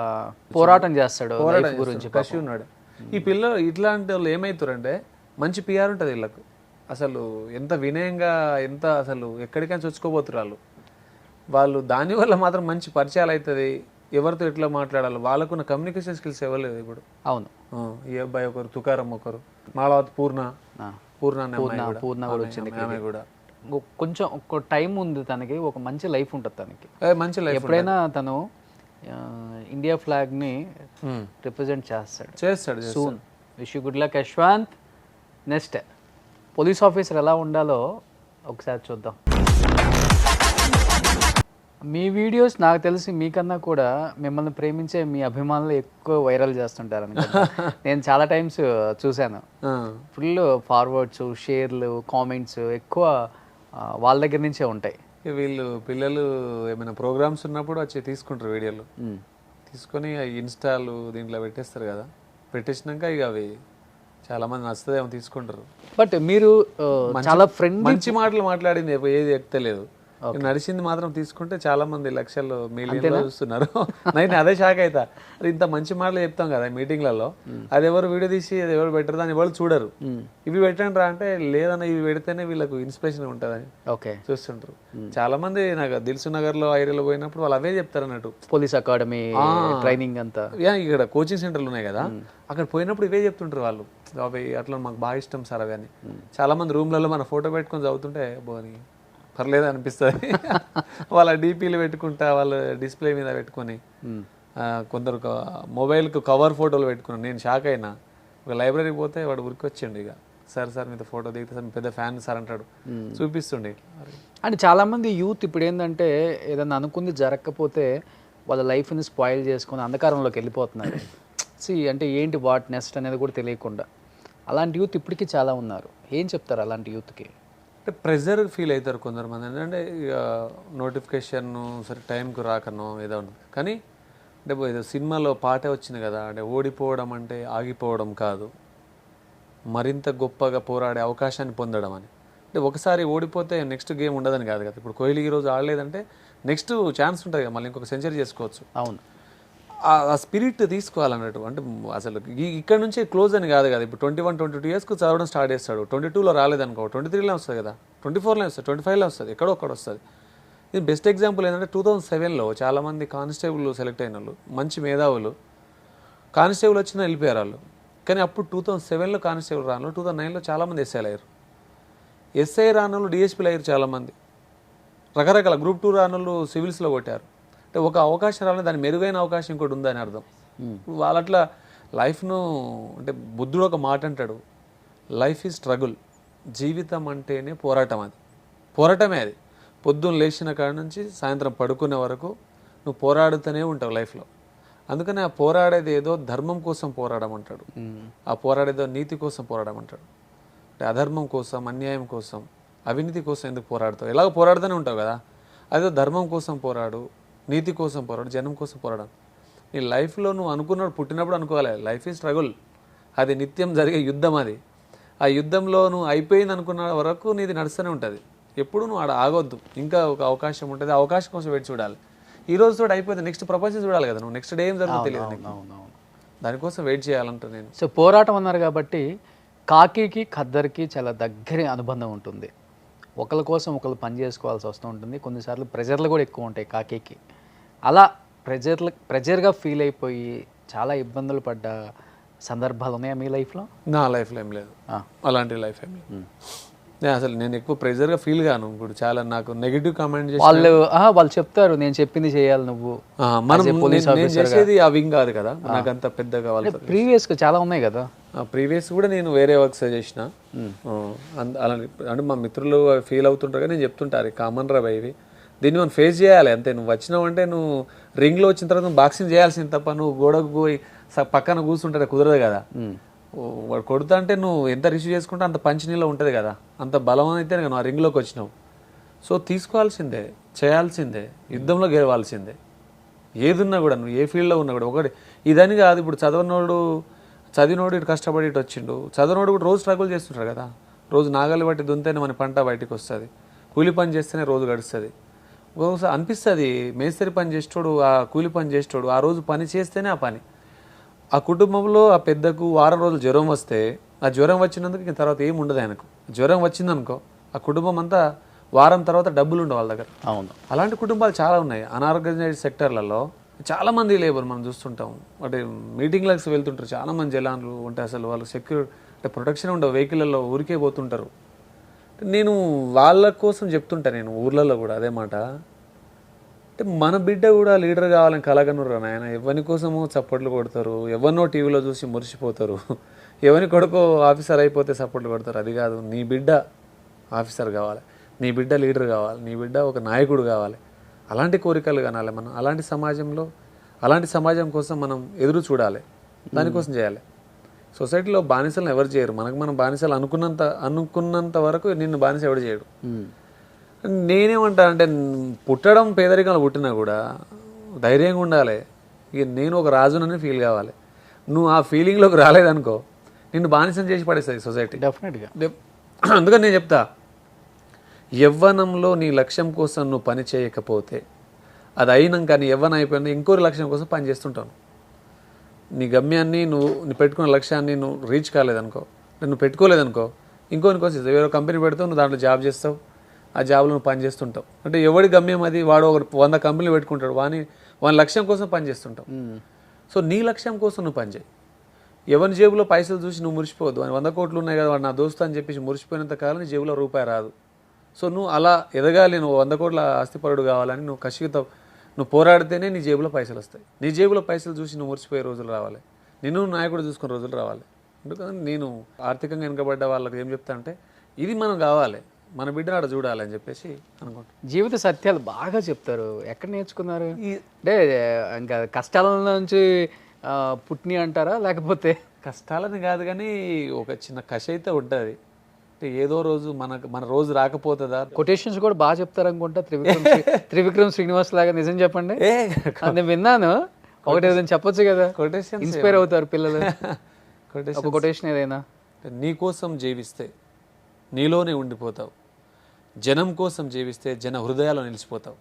పోరాటం చేస్తాడు గురించి, కసి ఉన్నాడు. ఈ పిల్లలు ఇట్లాంటి వాళ్ళు ఏమవుతారంటే మంచి పిఆర్ ఉంటుంది వీళ్ళకు. అసలు ఎంత వినయంగా, ఎంత అసలు ఎక్కడికైనా చొచ్చుకోబోతున్నారు వాళ్ళు. దానివల్ల మాత్రం మంచి పరిచయాలు అవుతుంది, ఎవరితో ఎట్లా మాట్లాడాలి, వాళ్ళకున్న కమ్యూనికేషన్ స్కిల్స్ ఇవ్వలేదు ఇప్పుడు. అవును. ఈ అబ్బాయి ఒకరు, తుకారం ఒకరు, మాలావత్ పూర్ణ కూడా వచ్చింది. ఆమె కూడా కొంచెం ఒక టైం ఉంది తనకి, ఒక మంచి లైఫ్ ఉంటుంది తనకి, మంచి లైఫ్. ఎప్పుడైనా తను ఇండియా ఫ్లాగ్ ని రిప్రజెంట్ చేస్తాడు. Soon. Wish you good luck Yashwant. Next police officer ఎలా ఉండాలో ఒకసారి చూద్దాం. మీ వీడియోస్ నాకు తెలిసి మీకన్నా కూడా మిమ్మల్ని ప్రేమించే మీ అభిమానులు ఎక్కువ వైరల్ చేస్తుంటారు అనుకుంటా. నేను చాలా టైమ్స్ చూశాను. ఫుల్ ఫార్వర్డ్స్, షేర్లు, కామెంట్స్ ఎక్కువ వాళ్ళ దగ్గర నుంచే ఉంటాయి. వీళ్ళు పిల్లలు ఏమైనా ప్రోగ్రామ్స్ ఉన్నప్పుడు వచ్చి తీసుకుంటారు వీడియోలు, తీసుకొని ఇన్స్టాలు దీంట్లో పెట్టేస్తారు కదా. పెట్టేసినాక ఇక అవి చాలా మంది నచ్చుతుందేమో తీసుకుంటారు. బట్ మీరు చాలా ఫ్రెండ్, మంచి మాటలు మాట్లాడింది ఏది ఎక్కలేదు, నడిచింది మాత్రం తీసుకుంటే చాలా మంది లక్షల్లో మిలియన్లు చూస్తున్నారు. నేను అదే షాక్ అవుతా. అది ఇంత మంచి మాటలు చెప్తాం కదా మీటింగ్లలో, అది ఎవరు వీడియో తీసి అది ఎవరు పెట్టరు అని ఎవరు చూడరు. ఇవి పెట్టండి రా అంటే లేదన్న ఇవి పెడితేనే వీళ్ళకు ఇన్స్పిరేషన్ ఉంటుందని చూస్తుంటారు. చాలా మంది నాకు దిల్సు నగర్ లో ఐరియాలో పోయినప్పుడు వాళ్ళు అవే చెప్తారు అన్నట్టు. పోలీస్ అకాడమీ ట్రైనింగ్ అంతా ఇక్కడ కోచింగ్ సెంటర్లు ఉన్నాయి కదా, అక్కడ పోయినప్పుడు ఇవే చెప్తుంటారు వాళ్ళు. అవి అట్లా మాకు బాగా ఇష్టం సార్ అవి అని. చాలా మంది రూమ్లలో మన ఫోటో పెట్టుకొని చదువుతుంటే బోని పర్లేదు అనిపిస్తుంది. వాళ్ళ డీపీలు పెట్టుకుంటా, వాళ్ళ డిస్ప్లే మీద పెట్టుకొని, కొందరు మొబైల్కు కవర్ ఫోటోలు పెట్టుకున్నాను. నేను షాక్ అయినా. ఒక లైబ్రరీకి పోతే వాడు ఉరికి వచ్చిండు, ఇక సార్ మీతో ఫోటో దిగితే సార్ పెద్ద ఫ్యాన్ సార్ అంటాడు, చూపిస్తుండే. అంటే చాలామంది యూత్ ఇప్పుడు ఏంటంటే ఏదన్నా అనుకుంది జరగకపోతే వాళ్ళ లైఫ్ని స్పాయిల్ చేసుకొని అంధకారంలోకి వెళ్ళిపోతున్నారు. అంటే ఏంటి వాట్ నెక్స్ట్ అనేది కూడా తెలియకుండా అలాంటి యూత్ ఇప్పటికీ చాలా ఉన్నారు. ఏం చెప్తారు అలాంటి యూత్కి? అంటే ప్రెజర్ ఫీల్ అవుతారు కొందరు మంది. ఏంటంటే ఇక నోటిఫికేషన్ సరే టైంకి రాకనో ఏదో ఉంటుంది. కానీ అంటే ఏదో సినిమాలో పాటే వచ్చింది కదా, అంటే ఓడిపోవడం అంటే ఆగిపోవడం కాదు, మరింత గొప్పగా పోరాడే అవకాశాన్ని పొందడం అని. అంటే ఒకసారి ఓడిపోతే నెక్స్ట్ గేమ్ ఉండదని కాదు కదా. ఇప్పుడు కోహ్లీ ఈరోజు ఆడలేదంటే నెక్స్ట్ ఛాన్స్ ఉంటుంది కదా, మళ్ళీ ఇంకొక సెంచరీ చేసుకోవచ్చు. అవును, ఆ స్పిరిట్ తీసుకోవాలన్నట్టు. అంటే అసలు ఇక్కడ నుంచే క్లోజ్ అని కాదు కదా. ఇప్పుడు 21-22 ఇయర్స్కి చదవడం స్టార్ట్ చేస్తాడు, 22లో రాలేదనుకో 23లో వస్తుంది కదా, 24లో వస్తుంది, 25లో వస్తుంది, ఎక్కడో ఒక్కడ వస్తుంది. ఇది బెస్ట్ ఎగ్జాంపుల్ ఏంటంటే 2007లో చాలామంది కానిస్టేబుల్ సెలెక్ట్ అయిన వాళ్ళు, మంచి మేధావులు కానిస్టేబుల్ వచ్చినా వెళ్ళిపోయారు వాళ్ళు. కానీ అప్పుడు 2007లో కానిస్టేబుల్ రాను, 2009లో చాలామంది ఎస్ఐలు అయ్యారు. ఎస్ఐ రానోళ్ళు డిఎస్పీలు అయ్యారు చాలామంది. రకరకాల గ్రూప్ 2 రానోళ్ళు సివిల్స్లో కొట్టారు. అంటే ఒక అవకాశం రావాలి, దాని మెరుగైన అవకాశం ఇంకోటి ఉందని అర్థం. వాళ్ళట్లా లైఫ్ను, అంటే బుద్ధుడు ఒక మాట అంటాడు, లైఫ్ ఈజ్ స్ట్రగుల్, జీవితం అంటేనే పోరాటం. అది పోరాటమే. అది పొద్దున్న లేచిన కాడ నుంచి సాయంత్రం పడుకునే వరకు నువ్వు పోరాడుతూనే ఉంటావు లైఫ్లో. అందుకని ఆ పోరాడేది ఏదో ధర్మం కోసం పోరాడమంటాడు, ఆ పోరాడేదో నీతి కోసం పోరాడమంటాడు. అంటే అధర్మం కోసం, అన్యాయం కోసం, అవినీతి కోసం ఎందుకు పోరాడతావు? ఎలాగో పోరాడుతూనే ఉంటావు కదా. అదేదో ధర్మం కోసం పోరాడు, నీతి కోసం పోరాడు, జనం కోసం పోరాడు. నీ లైఫ్లో నువ్వు అనుకున్నాడు, పుట్టినప్పుడు అనుకోవాలి లైఫ్ ఈజ్ స్ట్రగుల్, అది నిత్యం జరిగే యుద్ధం. అది ఆ యుద్ధంలో నువ్వు అయిపోయింది అనుకున్న వరకు నీది నడుస్తూనే ఉంటుంది. ఎప్పుడు నువ్వు ఆడ ఆగొద్దు, ఇంకా ఒక అవకాశం ఉంటుంది, ఆ అవకాశం కోసం వెయిట్ చూడాలి. ఈ రోజు తోటి అయిపోయింది, నెక్స్ట్ ప్రపంచం చూడాలి కదా, నువ్వు నెక్స్ట్ డే ఏం జరుగుతుంది తెలియదు, దానికోసం వెయిట్ చేయాలంట నేను. సో పోరాటం అన్నారు కాబట్టి కాకికి ఖద్దర్కి చాలా దగ్గర అనుబంధం ఉంటుంది. ఒకరి కోసం ఒకరు పని చేసుకోవాల్సి వస్తూ ఉంటుంది. కొన్నిసార్లు ప్రెజర్లు కూడా ఎక్కువ ఉంటాయి కాకికి. అలా ప్రెజర్గా ఫీల్ అయిపోయి చాలా ఇబ్బందులు పడ్డ సందర్భాలు ఉన్నాయా మీ లైఫ్లో? నా లైఫ్లో ఏం లేదు, అలాంటి లైఫ్ ఏం లేదు. అసలు నేను ఎక్కువ ప్రెజర్గా ఫీల్ గాను. ఇప్పుడు చాలా నాకు నెగిటివ్ కామెంట్ చేసి వాళ్ళు చెప్తారు నేను చెప్పింది చేయాలి నువ్వు, నేను చేసేది ఆ వింగ్ కాదు కదా, నాకు అంత పెద్దగా వాళ్ళు ప్రీవియస్గా చాలా ఉన్నాయి కదా. ప్రీవియస్ కూడా నేను వేరే వర్క్స్ చేసిన. అలా అంటే మా మిత్రులు ఫీల్ అవుతుంటారు కానీ నేను చెప్తుంటారు కామన్ రా ఇవి, దీన్ని మనం ఫేస్ చేయాలి అంతే. నువ్వు వచ్చినావు అంటే నువ్వు రింగ్లో వచ్చిన తర్వాత నువ్వు బాక్సింగ్ చేయాల్సింది తప్ప నువ్వు గోడకు పోయి పక్కన కూర్చుంటే కుదరదు కదా. వాడు కొడుతా అంటే నువ్వు ఎంత రిసీవ్ చేసుకుంటే అంత పంచి నీళ్ళ ఉంటుంది కదా, అంత బలం అయితే నువ్వు ఆ రింగ్లోకి వచ్చినావు. సో తీసుకోవాల్సిందే, చేయాల్సిందే, యుద్ధంలో గెలవాల్సిందే. ఏదున్నా కూడా నువ్వు ఏ ఫీల్డ్లో ఉన్నా కూడా ఒకటి ఇదని కాదు. ఇప్పుడు చదివినోడు ఇటు కష్టపడి ఇటు వచ్చిండు, చదివినోడు కూడా రోజు స్ట్రగుల్ చేస్తుంటారు కదా. రోజు నాగలి బట్టి దుంతేనే మన పంట బయటకు వస్తుంది, కూలి పని చేస్తేనే రోజు గడుస్తుంది. ఒకసారి అనిపిస్తుంది మేస్త్రి పని చేసేటోడు, ఆ కూలి పని చేసేటోడు ఆ రోజు పని చేస్తేనే ఆ పని. ఆ కుటుంబంలో ఆ పెద్దకు వారం రోజులు జ్వరం వస్తే ఆ జ్వరం వచ్చినందుకు ఇంక తర్వాత ఏమి ఉండదు ఆయనకు. జ్వరం వచ్చిందనుకో ఆ కుటుంబం అంతా వారం తర్వాత డబ్బులు ఉండవు వాళ్ళ దగ్గర. అవును, అలాంటి కుటుంబాలు చాలా ఉన్నాయి. అనార్గనైజ్డ్ సెక్టర్లలో చాలామంది లేబర్ మనం చూస్తుంటాం. అంటే మీటింగ్లకు వెళ్తుంటారు చాలామంది జలాన్లు ఉంటే అసలు వాళ్ళు అంటే ప్రొటెక్షన్ ఉండవు, వెహికల్లో ఊరికే పోతుంటారు. నేను వాళ్ళ కోసం చెప్తుంటా, నేను ఊర్లలో కూడా అదే మాట. అంటే మన బిడ్డ కూడా లీడర్ కావాలని కలగనురా నాయన. ఎవరి కోసమో చప్పట్లు కొడతారు, ఎవరినో టీవీలో చూసి మురిసిపోతారు, ఎవరి కొడుకో ఆఫీసర్ అయిపోతే చప్పట్లు కొడతారు. అది కాదు, నీ బిడ్డ ఆఫీసర్ కావాలి, నీ బిడ్డ లీడర్ కావాలి, నీ బిడ్డ ఒక నాయకుడు కావాలి. అలాంటి కోరికలు కనాలి మనం. అలాంటి సమాజం కోసం మనం ఎదురు చూడాలి, దానికోసం చేయాలి. సొసైటీలో బానిసలను ఎవరు చేయరు, మనం బానిసలు అనుకున్నంత వరకు నిన్ను బానిస ఎవరు చేయడు. నేనేమంటా అంటే పుట్టడం పేదరికంలో పుట్టినా కూడా ధైర్యంగా ఉండాలి. ఇక నేను ఒక రాజునని ఫీల్ కావాలి. నువ్వు ఆ ఫీలింగ్లోకి రాలేదనుకో నిన్ను బానిసం చేసి పడేస్తుంది సొసైటీ డెఫినెట్గా. అందుకని నేను చెప్తా, యవ్వనంలో నీ లక్ష్యం కోసం నువ్వు పని చేయకపోతే అది అయినాక నీ యవ్వనం అయిపోయినా ఇంకోరి లక్ష్యం కోసం పని చేస్తుంటాను. నీ గమ్యాన్ని నువ్వు పెట్టుకున్న లక్ష్యాన్ని నువ్వు రీచ్ కాలేదనుకో, నువ్వు పెట్టుకోలేదనుకో, ఇంకోని కోసం వేరే కంపెనీ పెడతావు, నువ్వు దాంట్లో జాబ్ చేస్తావు, ఆ జాబ్లో నువ్వు పని చేస్తుంటావు. అంటే ఎవడి గమ్యం అది, వాడు ఒక 100 కంపెనీలు పెట్టుకుంటాడు, వాని లక్ష్యం కోసం పని చేస్తుంటావు. సో నీ లక్ష్యం కోసం నువ్వు పని చేయి. ఎవరి జేబులో పైసలు చూసి నువ్వు మురిసిపోవద్దు. 100 కోట్లు ఉన్నాయి కదా వాడు నా దోస్తు అని చెప్పేసి మురిసిపోయినంత కాలం నీ జేబులో రూపాయి రాదు. సో నువ్వు అలా ఎదగాలి, నువ్వు 100 కోట్ల ఆస్తిపరుడు కావాలని నువ్వు కసితో నువ్వు పోరాడితేనే నీ జేబులో పైసలు వస్తాయి. నీ జేబులో పైసలు చూసి నువ్వు మురిసిపోయే రోజులు రావాలి, నిన్ను నాయకుడు చూసుకునే రోజులు రావాలి. ఎందుకంటే నేను ఆర్థికంగా వెనుకబడ్డ వాళ్ళకి ఏం చెప్తా అంటే ఇది మనం కావాలి, మన బిడ్డను ఆడ చూడాలి అని చెప్పేసి అనుకుంటా. జీవిత సత్యాలు బాగా చెప్తారు. ఎక్కడ నేర్చుకున్నారు? అంటే ఇంకా కష్టాల నుంచి పుట్టిని అంటారా లేకపోతే కష్టాలని కాదు కానీ ఒక చిన్న కష అయితే ఉంటుంది. అంటే ఏదో రోజు మన రోజు రాకపోతుందా. కొటేషన్స్ కూడా బాగా చెప్తారు అనుకుంటా, త్రివిక్రమ్ శ్రీనివాస్ లాగా. నిజం చెప్పండి, నేను విన్నాను. ఒకటి ఏదైనా చెప్పొచ్చు కదా, కొటేషన్ ఇన్స్పైర్ అవుతారు పిల్లలు. కొటేషన్ ఒక కొటేషన్ ఏదైనా. నీ కోసం జీవిస్తే నీలోనే ఉండిపోతావు, జనం కోసం జీవిస్తే జన హృదయాల్లో నిలిచిపోతావు.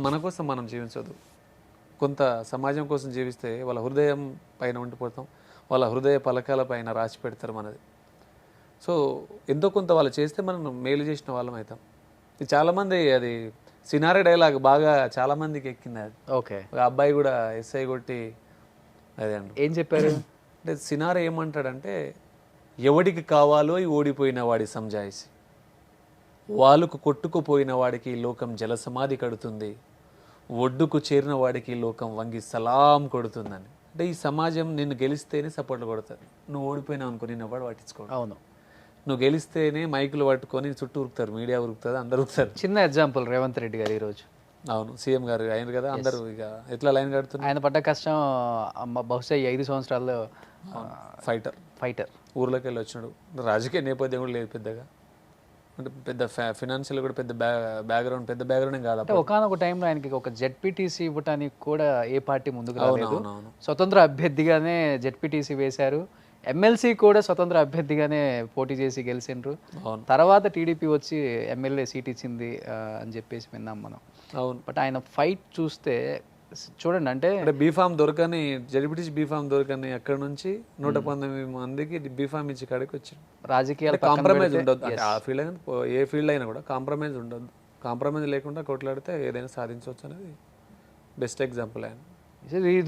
మన కోసం మనం జీవించదు, కొంత సమాజం కోసం జీవిస్తే వాళ్ళ హృదయం పైన ఉండిపోతాం, వాళ్ళ హృదయ పలకాల పైన రాసి పెడతారు మనది. సో ఎంతో కొంత వాళ్ళు చేస్తే మనం మేలు చేసిన వాళ్ళం అవుతాం. ఇది చాలామంది అది సినారీ డైలాగ్ బాగా చాలామందికి ఎక్కింది. అది ఓకే, ఒక అబ్బాయి కూడా ఎస్ఐ కొట్టి అదే అండి ఏం చెప్పారు అంటే సినారీ ఏమంటాడంటే, ఎవడికి కావాలో ఈ ఓడిపోయిన వాడి సంజాయిసి, వాళ్ళకు కొట్టుకుపోయిన వాడికి ఈ లోకం జలసమాధి కడుతుంది, ఒడ్డుకు చేరిన వాడికి ఈ లోకం వంగి సలాం కొడుతుందని. అంటే ఈ సమాజం నిన్ను గెలిస్తేనే సపోర్ట్లు కొడతారు, నువ్వు ఓడిపోయినావు అనుకో నిన్ను ఎవడు పట్టించుకోడు. అవును, నువ్వు గెలిస్తేనే మైకులు పట్టుకొని చుట్టూ ఉరుకుతారు, మీడియా ఉరుకుతుంది, అందరు ఉరుకుతారు. చిన్న ఎగ్జాంపుల్ రేవంత్ రెడ్డి గారు ఈరోజు. అవును, సీఎం గారు అయినారు కదా, అందరూ ఇక ఎట్లా లైన్ కడుతున్నారు. ఆయన పడ్డ కష్టం బహుశా ఈ 5 సంవత్సరాల్లో ఫైటర్ ఊర్లోకి వెళ్ళి వచ్చినాడు. రాజకీయ నేపథ్యం కూడా లేదు పెద్దగా, అంటే పెద్ద ఫినాన్షియల్ కూడా పెద్ద బ్యాక్గ్రౌండ్ ఏం కాదు. అంటే ఒకనొక టైంలో ఆయనకి ఒక జెడ్పీటీసీ ఇవ్వటానికి కూడా ఏ పార్టీ ముందుకు రాలేదు. స్వతంత్ర అభ్యర్థిగానే జెడ్పీటీసీ వేశారు. ఎమ్మెల్సీ కూడా స్వతంత్ర అభ్యర్థిగానే పోటీ చేసి గెలిచిండ్రు. తర్వాత టీడీపీ వచ్చి ఎమ్మెల్యే సీట్ ఇచ్చింది అని చెప్పేసి విన్నాం మనం. అవును, బట్ ఆయన ఫైట్ చూస్తే చూడండి, అంటే బీఫామ్ దొరకని జడ్పీటీసీ బీఫామ్ దొరకని అక్కడ నుంచి 119 మందికి బీఫామ్ ఇచ్చి కాడికి వచ్చారు. రాజకీయాలు కాంప్రమైజ్ ఉండదు, అంటే ఆ ఫీల్డ్ అయినా ఏ ఫీల్డ్ అయినా కూడా కాంప్రమైజ్ ఉండదు. కాంప్రమైజ్ లేకుండా కొట్లాడితే ఏదైనా సాధించవచ్చు అనేది బెస్ట్ ఎగ్జాంపుల్ ఆయన.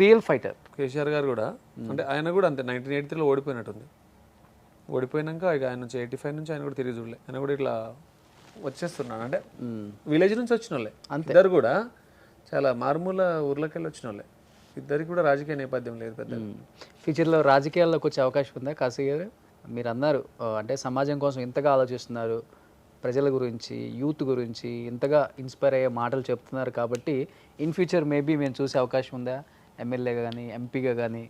Real fighter. కేసీఆర్ గారు కూడా అంటే ఆయన కూడా అంతే 1983లో ఓడిపోయినట్టుంది. ఓడిపోయినాక ఇక ఆయన నుంచి 85 నుంచి ఆయన కూడా తిరిగి చూడలే. ఆయన కూడా ఇట్లా వచ్చేస్తున్నాడు, అంటే విలేజ్ నుంచి వచ్చిన వాళ్ళే ఇద్దరు కూడా, చాలా మారుమూల ఊర్లోకి వచ్చిన వాళ్ళే. ఇద్దరికి కూడా రాజకీయ నేపథ్యం లేదు పెద్ద. ఫ్యూచర్లో రాజకీయాల్లోకి వచ్చే అవకాశం ఉందా కాశీ గారు? మీరు అన్నారు అంటే సమాజం కోసం ఇంతగా ఆలోచిస్తున్నారు, ప్రజల గురించి, యూత్ గురించి ఇంతగా ఇన్స్పైర్ అయ్యే మాటలు చెప్తున్నారు కాబట్టి ఇన్ ఫ్యూచర్ మేబీ మేము చూసే అవకాశం ఉందా? ఎమ్మెల్యేగా కానీ ఎంపీగా కానీ?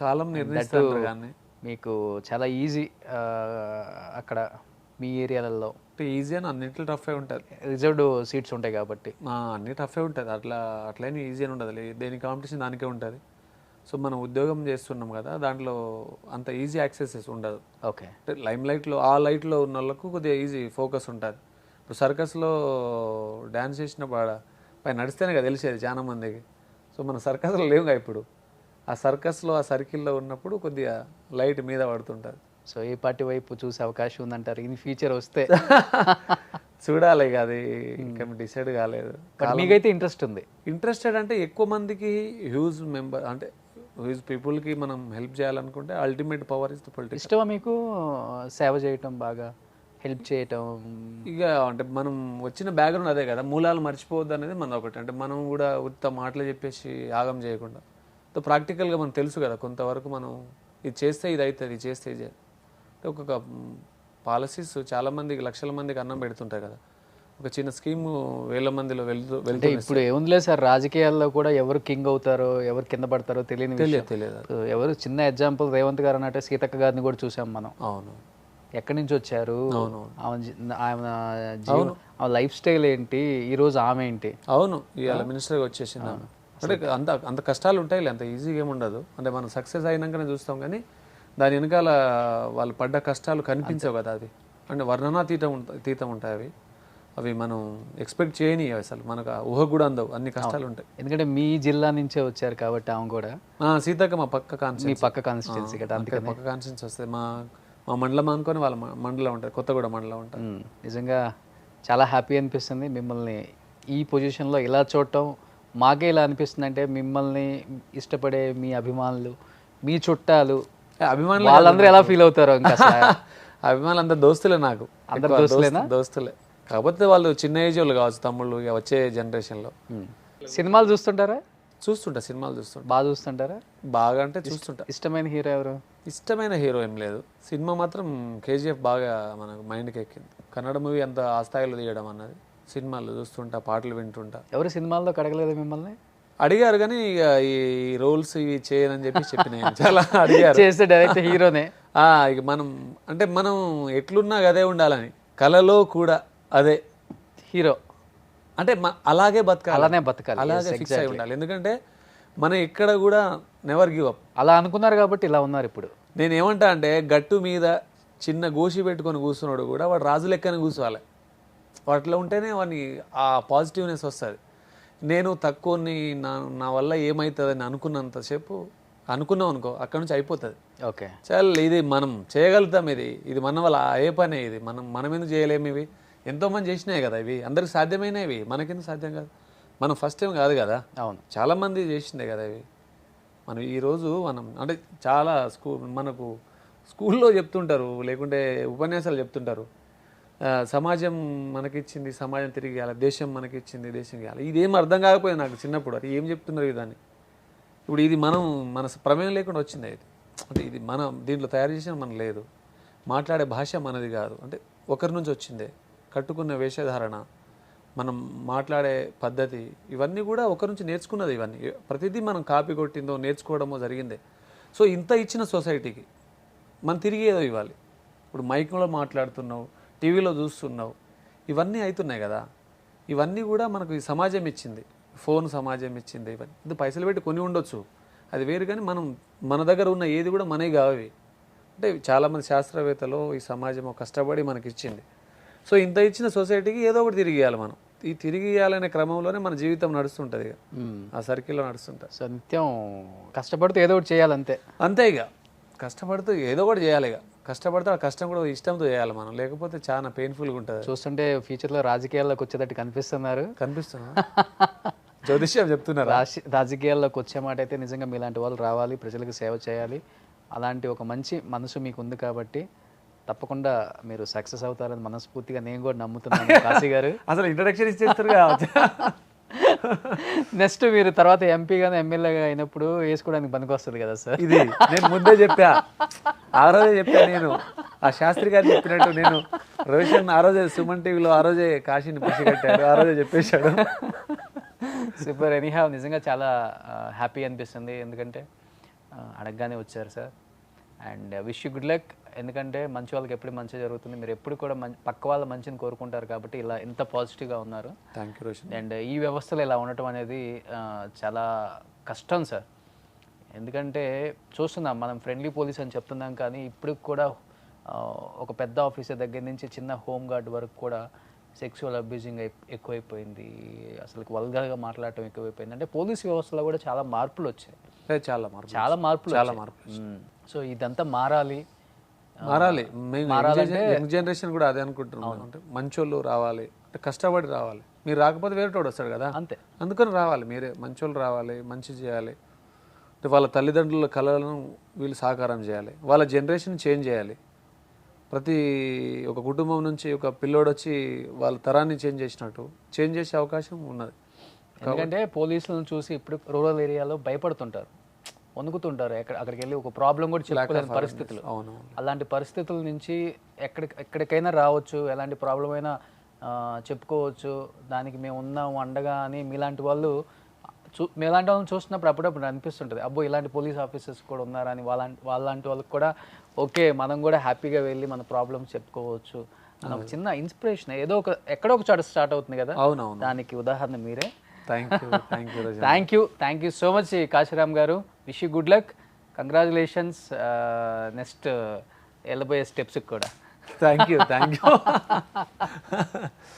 కాలం నిర్ణయిస్తారు కానీ మీకు చాలా ఈజీ అక్కడ మీ ఏరియాలలో. ఈజీ అని అన్నింటిలో టఫ్ అయి ఉంటుంది, రిజర్వ్డ్ సీట్స్ ఉంటాయి కాబట్టి అన్ని టఫ్ అయి ఉంటుంది. అట్లనే ఈజీ అని ఉండదు, దేని కాంపిటీషన్ దానికే ఉంటుంది. సో మనం ఉద్యోగం చేస్తున్నాం కదా, దాంట్లో అంత ఈజీ యాక్సెసెస్ ఉండదు. ఓకే, అంటే లైట్లో ఆ లైట్లో ఉన్న వాళ్ళకు కొద్దిగా ఈజీ ఫోకస్ ఉంటుంది. ఇప్పుడు సర్కస్లో డ్యాన్స్ చేసినప్పుడు పై నడిస్తేనే కదా తెలిసేది చాలా మందికి. సో మన సర్కస్లో లేవుగా ఇప్పుడు, ఆ సర్కస్లో ఆ సర్కిల్లో ఉన్నప్పుడు కొద్దిగా లైట్ మీద పడుతుంటుంది. సో ఏ పార్టీ వైపు చూసే అవకాశం ఉందంటారు ఇన్ ఫ్యూచర్ వస్తే? చూడాలి ఇక, అది ఇంకా డిసైడ్ కాలేదు. మీకైతే ఇంట్రెస్ట్ ఉంది? ఇంట్రెస్టెడ్ అంటే ఎక్కువ మందికి హ్యూజ్ మెంబర్ అంటే హ్యూజ్ పీపుల్కి మనం హెల్ప్ చేయాలనుకుంటే ultimate power is the politics. ఇష్టమా మీకు సేవ చేయటం, బాగా హెల్ప్ చేయటం? ఇక అంటే మనం వచ్చిన బ్యాక్గ్రౌండ్ అదే కదా, మూలాలు మర్చిపోవద్దు అనేది మన ఒకటి. అంటే మనం కూడా ఉత్త మాటలు చెప్పేసి ఆగం చేయకుండా ప్రాక్టికల్గా మనకు తెలుసు కదా కొంతవరకు, మనం ఇది చేస్తే ఇది అవుతుంది, ఇది చేస్తే ఇది. అంటే ఒక్కొక్క పాలసీస్ చాలామందికి లక్షల మందికి అన్నం పెడుతుంటాయి కదా, ఒక చిన్న స్కీమ్ వేల మందిలో వెళ్తే ఇప్పుడు ఏముందిలే సార్, రాజకీయాల్లో కూడా ఎవరు కింగ్ అవుతారో ఎవరు కింద పడతారో తెలియదు. ఎవరు చిన్న ఎగ్జాంపుల్ రేవంత్ గారు అన్నట్టే సీతక్క గారిని కూడా చూసాం మనం. అవును, ఎక్కడి నుంచి వచ్చారు, ఆమె లైఫ్ స్టైల్ ఏంటి, ఈరోజు ఆమె ఏంటి. అవును, ఇవాళ మినిస్టర్గా వచ్చేసింది ఆమె. అంటే అంత కష్టాలు ఉంటాయి, అంత ఈజీగా ఏముండదు. అంటే మనం సక్సెస్ అయినాకనే చూస్తాం కానీ దాని వెనకాల వాళ్ళు పడ్డ కష్టాలు కనిపించవు కదా. అది అంటే వర్ణనాతీతం ఉంటాయి అవి. అవి మనం ఎక్స్పెక్ట్ చేయని అసలు మనకు ఊహ కూడా అందవు, అన్ని కష్టాలు ఉంటాయి. ఎందుకంటే మీ జిల్లా నుంచే వచ్చారు కాబట్టి ఆమె కూడా. సీతక్క మా పక్క కాన్స్టిట్యూన్సీ, పక్క కాన్స్టిట్యూన్సీ కదా, అందుకే పక్క కాన్స్టిట్యూన్సీ వస్తుంది. మా మండలం అనుకొని వాళ్ళ మండలం ఉంటుంది, కొత్తగూడ మండలం ఉంటుంది. నిజంగా చాలా హ్యాపీ అనిపిస్తుంది మిమ్మల్ని ఈ పొజిషన్లో ఇలా చూడటం. మాకే ఇలా అనిపిస్తుంది అంటే మిమ్మల్ని ఇష్టపడే మీ అభిమానులు, మీ చుట్టాలు, అభిమానులు వాళ్ళందరూ ఎలా ఫీల్ అవుతారు? ఇంకా అభిమానులు అందరు దోస్తులే, నాకు అందరు దోస్తులేనా? దోస్తులే, కాకపోతే వాళ్ళు చిన్న ఏజ్ వాళ్ళు కావచ్చు, తమ్ముళ్ళు, ఇక వచ్చే జనరేషన్లో. సినిమాలు చూస్తుంటారా? చూస్తుంటా, సినిమాలు చూస్తుంటా. బాగా చూస్తుంటారా? బాగా అంటే చూస్తుంటా. ఇష్టమైన హీరో ఎవరు? ఇష్టమైన హీరో ఏం లేదు, సినిమా మాత్రం కేజీఎఫ్ బాగా మనకు మైండ్కి ఎక్కింది. కన్నడ మూవీ అంత ఆ స్థాయిలో తీయడం అన్నది. సినిమాలు చూస్తుంటా, పాటలు వింటుంటా. ఎవరు సినిమాల్లో కడగలేదు మిమ్మల్ని? అడిగారు కానీ ఇక ఈ రోల్స్ ఇవి చేయనని చెప్పి చెప్పిన చాలా అడిగారు. చేస్తే డైరెక్ట్ హీరోనే. ఇక మనం అంటే మనం ఎట్లున్నా అదే ఉండాలని, కళలో కూడా అదే హీరో అంటే అలాగే బతకాలి, అలానే బతకాలి, అలాగే ఫిక్స్ అయి ఉండాలి. ఎందుకంటే మనం ఎక్కడ కూడా నెవర్ గివ్ అప్. అలా అనుకున్నారు కాబట్టి ఇలా ఉన్నారు ఇప్పుడు. నేను ఏమంటా అంటే గట్టు మీద చిన్న గోషి పెట్టుకొని కూర్చున్నాడు కూడా వాడు రాజు లెక్కన కూర్చోవాలి. వాటిలో ఉంటేనే వాడిని ఆ పాజిటివ్నెస్ వస్తుంది. నేను తక్కువని నా వల్ల ఏమవుతుందని అనుకున్నంతసేపు అనుకున్నాం అనుకో, అక్కడ నుంచి అయిపోతుంది. ఓకే చాలు, ఇది మనం చేయగలుగుతాం, ఇది మన వల్ల ఏ పనే, ఇది మనం ఎందుకు చేయలేము, ఇవి ఎంతోమంది చేసినాయి కదా, ఇవి అందరికి సాధ్యమైనవి, మనకెందుకు సాధ్యం కాదు? మనం ఫస్ట్ టైం కాదు కదా, అవును, చాలామంది చేసిందే కదా ఇవి. మనం ఈరోజు అంటే చాలా మనకు స్కూల్లో చెప్తుంటారు, లేకుంటే ఉపన్యాసాలు చెప్తుంటారు, సమాజం మనకిచ్చింది, సమాజం తిరిగి ఇవ్వాలి, దేశం మనకిచ్చింది, దేశం ఇవ్వాలి. ఇదేం అర్థం కాకపోయింది నాకు చిన్నప్పుడు. అది ఏం చెప్తున్నారు దాన్ని? ఇప్పుడు ఇది మన ప్రమేయం లేకుండా వచ్చింది. ఇది అంటే ఇది మనం దీంట్లో తయారు చేసిన మనం లేదు, మాట్లాడే భాష మనది కాదు, అంటే ఒకరి నుంచి వచ్చిందే. కట్టుకున్న వేషధారణ, మనం మాట్లాడే పద్ధతి, ఇవన్నీ కూడా ఒకరి నుంచి నేర్చుకున్నది. ఇవన్నీ ప్రతిదీ మనం కాపీ కొట్టిందో నేర్చుకోవడమో జరిగిందే. సో ఇంత ఇచ్చిన సొసైటీకి మనం తిరిగి ఏదో ఇవ్వాలి. ఇప్పుడు మైక్లో మాట్లాడుతున్నావు, టీవీలో చూస్తున్నావు, ఇవన్నీ అవుతున్నాయి కదా. ఇవన్నీ కూడా మనకు ఈ సమాజం ఇచ్చింది, ఫోన్ సమాజం ఇచ్చింది. ఇవన్నీ ఇది పైసలు పెట్టి కొని ఉండొచ్చు, అది వేరు. కానీ మన దగ్గర ఉన్న ఏది కూడా మనవి కావి. అంటే చాలామంది శాస్త్రవేత్తలు ఈ సమాజం కష్టపడి మనకి ఇచ్చింది. సో ఇంత ఇచ్చిన సొసైటీకి ఏదో ఒకటి తిరిగి ఇవ్వాలి. మనం ఈ తిరిగి ఇవ్వాలనే క్రమంలోనే మన జీవితం నడుస్తుంటుంది, ఇక ఆ సర్కిల్లో నడుస్తుంటుంది. సో నిత్యం కష్టపడుతూ ఏదో ఒకటి చేయాలంతే. అంతే, ఇక కష్టపడుతూ ఏదో ఒకటి చేయాలి. ఇక కష్టపడితే ఆ కష్టం కూడా ఇష్టంతో చేయాలి మనం, లేకపోతే చాలా పెయిన్ఫుల్గా ఉంటుంది. చూస్తుంటే ఫ్యూచర్లో రాజకీయాల్లోకి వచ్చేటట్టు కనిపిస్తున్నారు. కనిపిస్తున్నా జ్యోతిష్యం చెప్తున్నారు. రాజకీయాల్లోకి వచ్చే మాట అయితే నిజంగా మీలాంటి వాళ్ళు రావాలి, ప్రజలకు సేవ చేయాలి. అలాంటి ఒక మంచి మనసు మీకు ఉంది కాబట్టి తప్పకుండా మీరు సక్సెస్ అవుతారని మనస్ఫూర్తిగా నేను కూడా నమ్ముతున్నాను. కాశీ గారు అసలు ఇంట్రడక్షన్ ఇచ్చేస్తారు. నెక్స్ట్ మీరు తర్వాత ఎంపీగానే ఎమ్మెల్యేగా అయినప్పుడు వేసుకోవడానికి పనికి వస్తుంది కదా సార్. ఇది నేను ముందే చెప్పా, ఆ రోజే చెప్పా. నేను ఆ శాస్త్రి గారు చెప్పినట్టు నేను రోషన్ ఆ రోజే సుమన్ టీవీలో ఆ రోజే కాశీని పసిగట్టాడు, ఆ రోజే చెప్పేశాడు. సూపర్. ఎనీహావ్ నిజంగా చాలా హ్యాపీ అనిపిస్తుంది, ఎందుకంటే అడగగానే వచ్చారు sir. And wish you good luck. ఎందుకంటే మంచి వాళ్ళకి ఎప్పుడు మంచి జరుగుతుంది, మీరు ఎప్పుడు కూడా పక్క వాళ్ళ మంచిని కోరుకుంటారు కాబట్టి ఇలా ఎంత పాజిటివ్గా ఉన్నారు. Thank you Roshan. అండ్ ఈ వ్యవస్థలో ఇలా ఉండటం అనేది చాలా కష్టం సార్. ఎందుకంటే చూస్తున్నాం మనం ఫ్రెండ్లీ పోలీస్ అని చెప్తున్నాం, కానీ ఇప్పుడు కూడా ఒక పెద్ద ఆఫీసర్ దగ్గర నుంచి చిన్న హోమ్ గార్డ్ వరకు కూడా సెక్సువల్ అబ్యూజింగ్ ఎక్కువైపోయింది, అసలు వల్గర్గా మాట్లాడటం ఎక్కువైపోయింది. అంటే పోలీస్ వ్యవస్థలో కూడా చాలా మార్పులు వచ్చాయి, చాలా మార్పులు. సో ఇదంతా మారాలి. యంగ్ జనరేషన్ కూడా అదే అనుకుంటున్నాం. అంటే మంచోళ్ళు రావాలి, అంటే కష్టపడి రావాలి. మీరు రాకపోతే వేరేటోడు వస్తాడు కదా, అంతే. అందుకని రావాలి, మీరే మంచోళ్ళు రావాలి, మంచి చేయాలి. అంటే వాళ్ళ తల్లిదండ్రుల కళలను వీళ్ళు సాకారం చేయాలి, వాళ్ళ జనరేషన్ చేంజ్ చేయాలి. ప్రతి ఒక కుటుంబం నుంచి ఒక పిల్లోడు వచ్చి వాళ్ళ తరాన్ని చేంజ్ చేసినట్టు చేంజ్ చేసే అవకాశం ఉన్నది. ఎందుకంటే పోలీసులను చూసి ఇప్పుడు రూరల్ ఏరియాలో భయపడుతుంటారు, వణుకుతుంటారు. అక్కడికి వెళ్ళి ఒక ప్రాబ్లం కూడా చెప్పుకోలేని పరిస్థితులు. అలాంటి పరిస్థితుల నుంచి ఎక్కడికైనా రావచ్చు, ఎలాంటి ప్రాబ్లం అయినా చెప్పుకోవచ్చు, దానికి మేము ఉన్నాము అండగా అని మీలాంటి వాళ్ళని చూసినప్పుడు అప్పుడప్పుడు అనిపిస్తుంటుంది, అబ్బో ఇలాంటి పోలీస్ ఆఫీసర్స్ కూడా ఉన్నారని. వాళ్ళంటి వాళ్ళకి కూడా ఓకే మనం కూడా హ్యాపీగా వెళ్ళి మన ప్రాబ్లమ్స్ చెప్పుకోవచ్చు అని ఒక చిన్న ఇన్స్పిరేషన్ ఎక్కడో ఒక చోట స్టార్ట్ అవుతుంది కదా. అవునవును, దానికి ఉదాహరణ మీరే. Thank you so much Kashiram garu. Wish you good luck, congratulations. Next వెళ్ళబోయే స్టెప్స్కి కూడా థ్యాంక్ యూ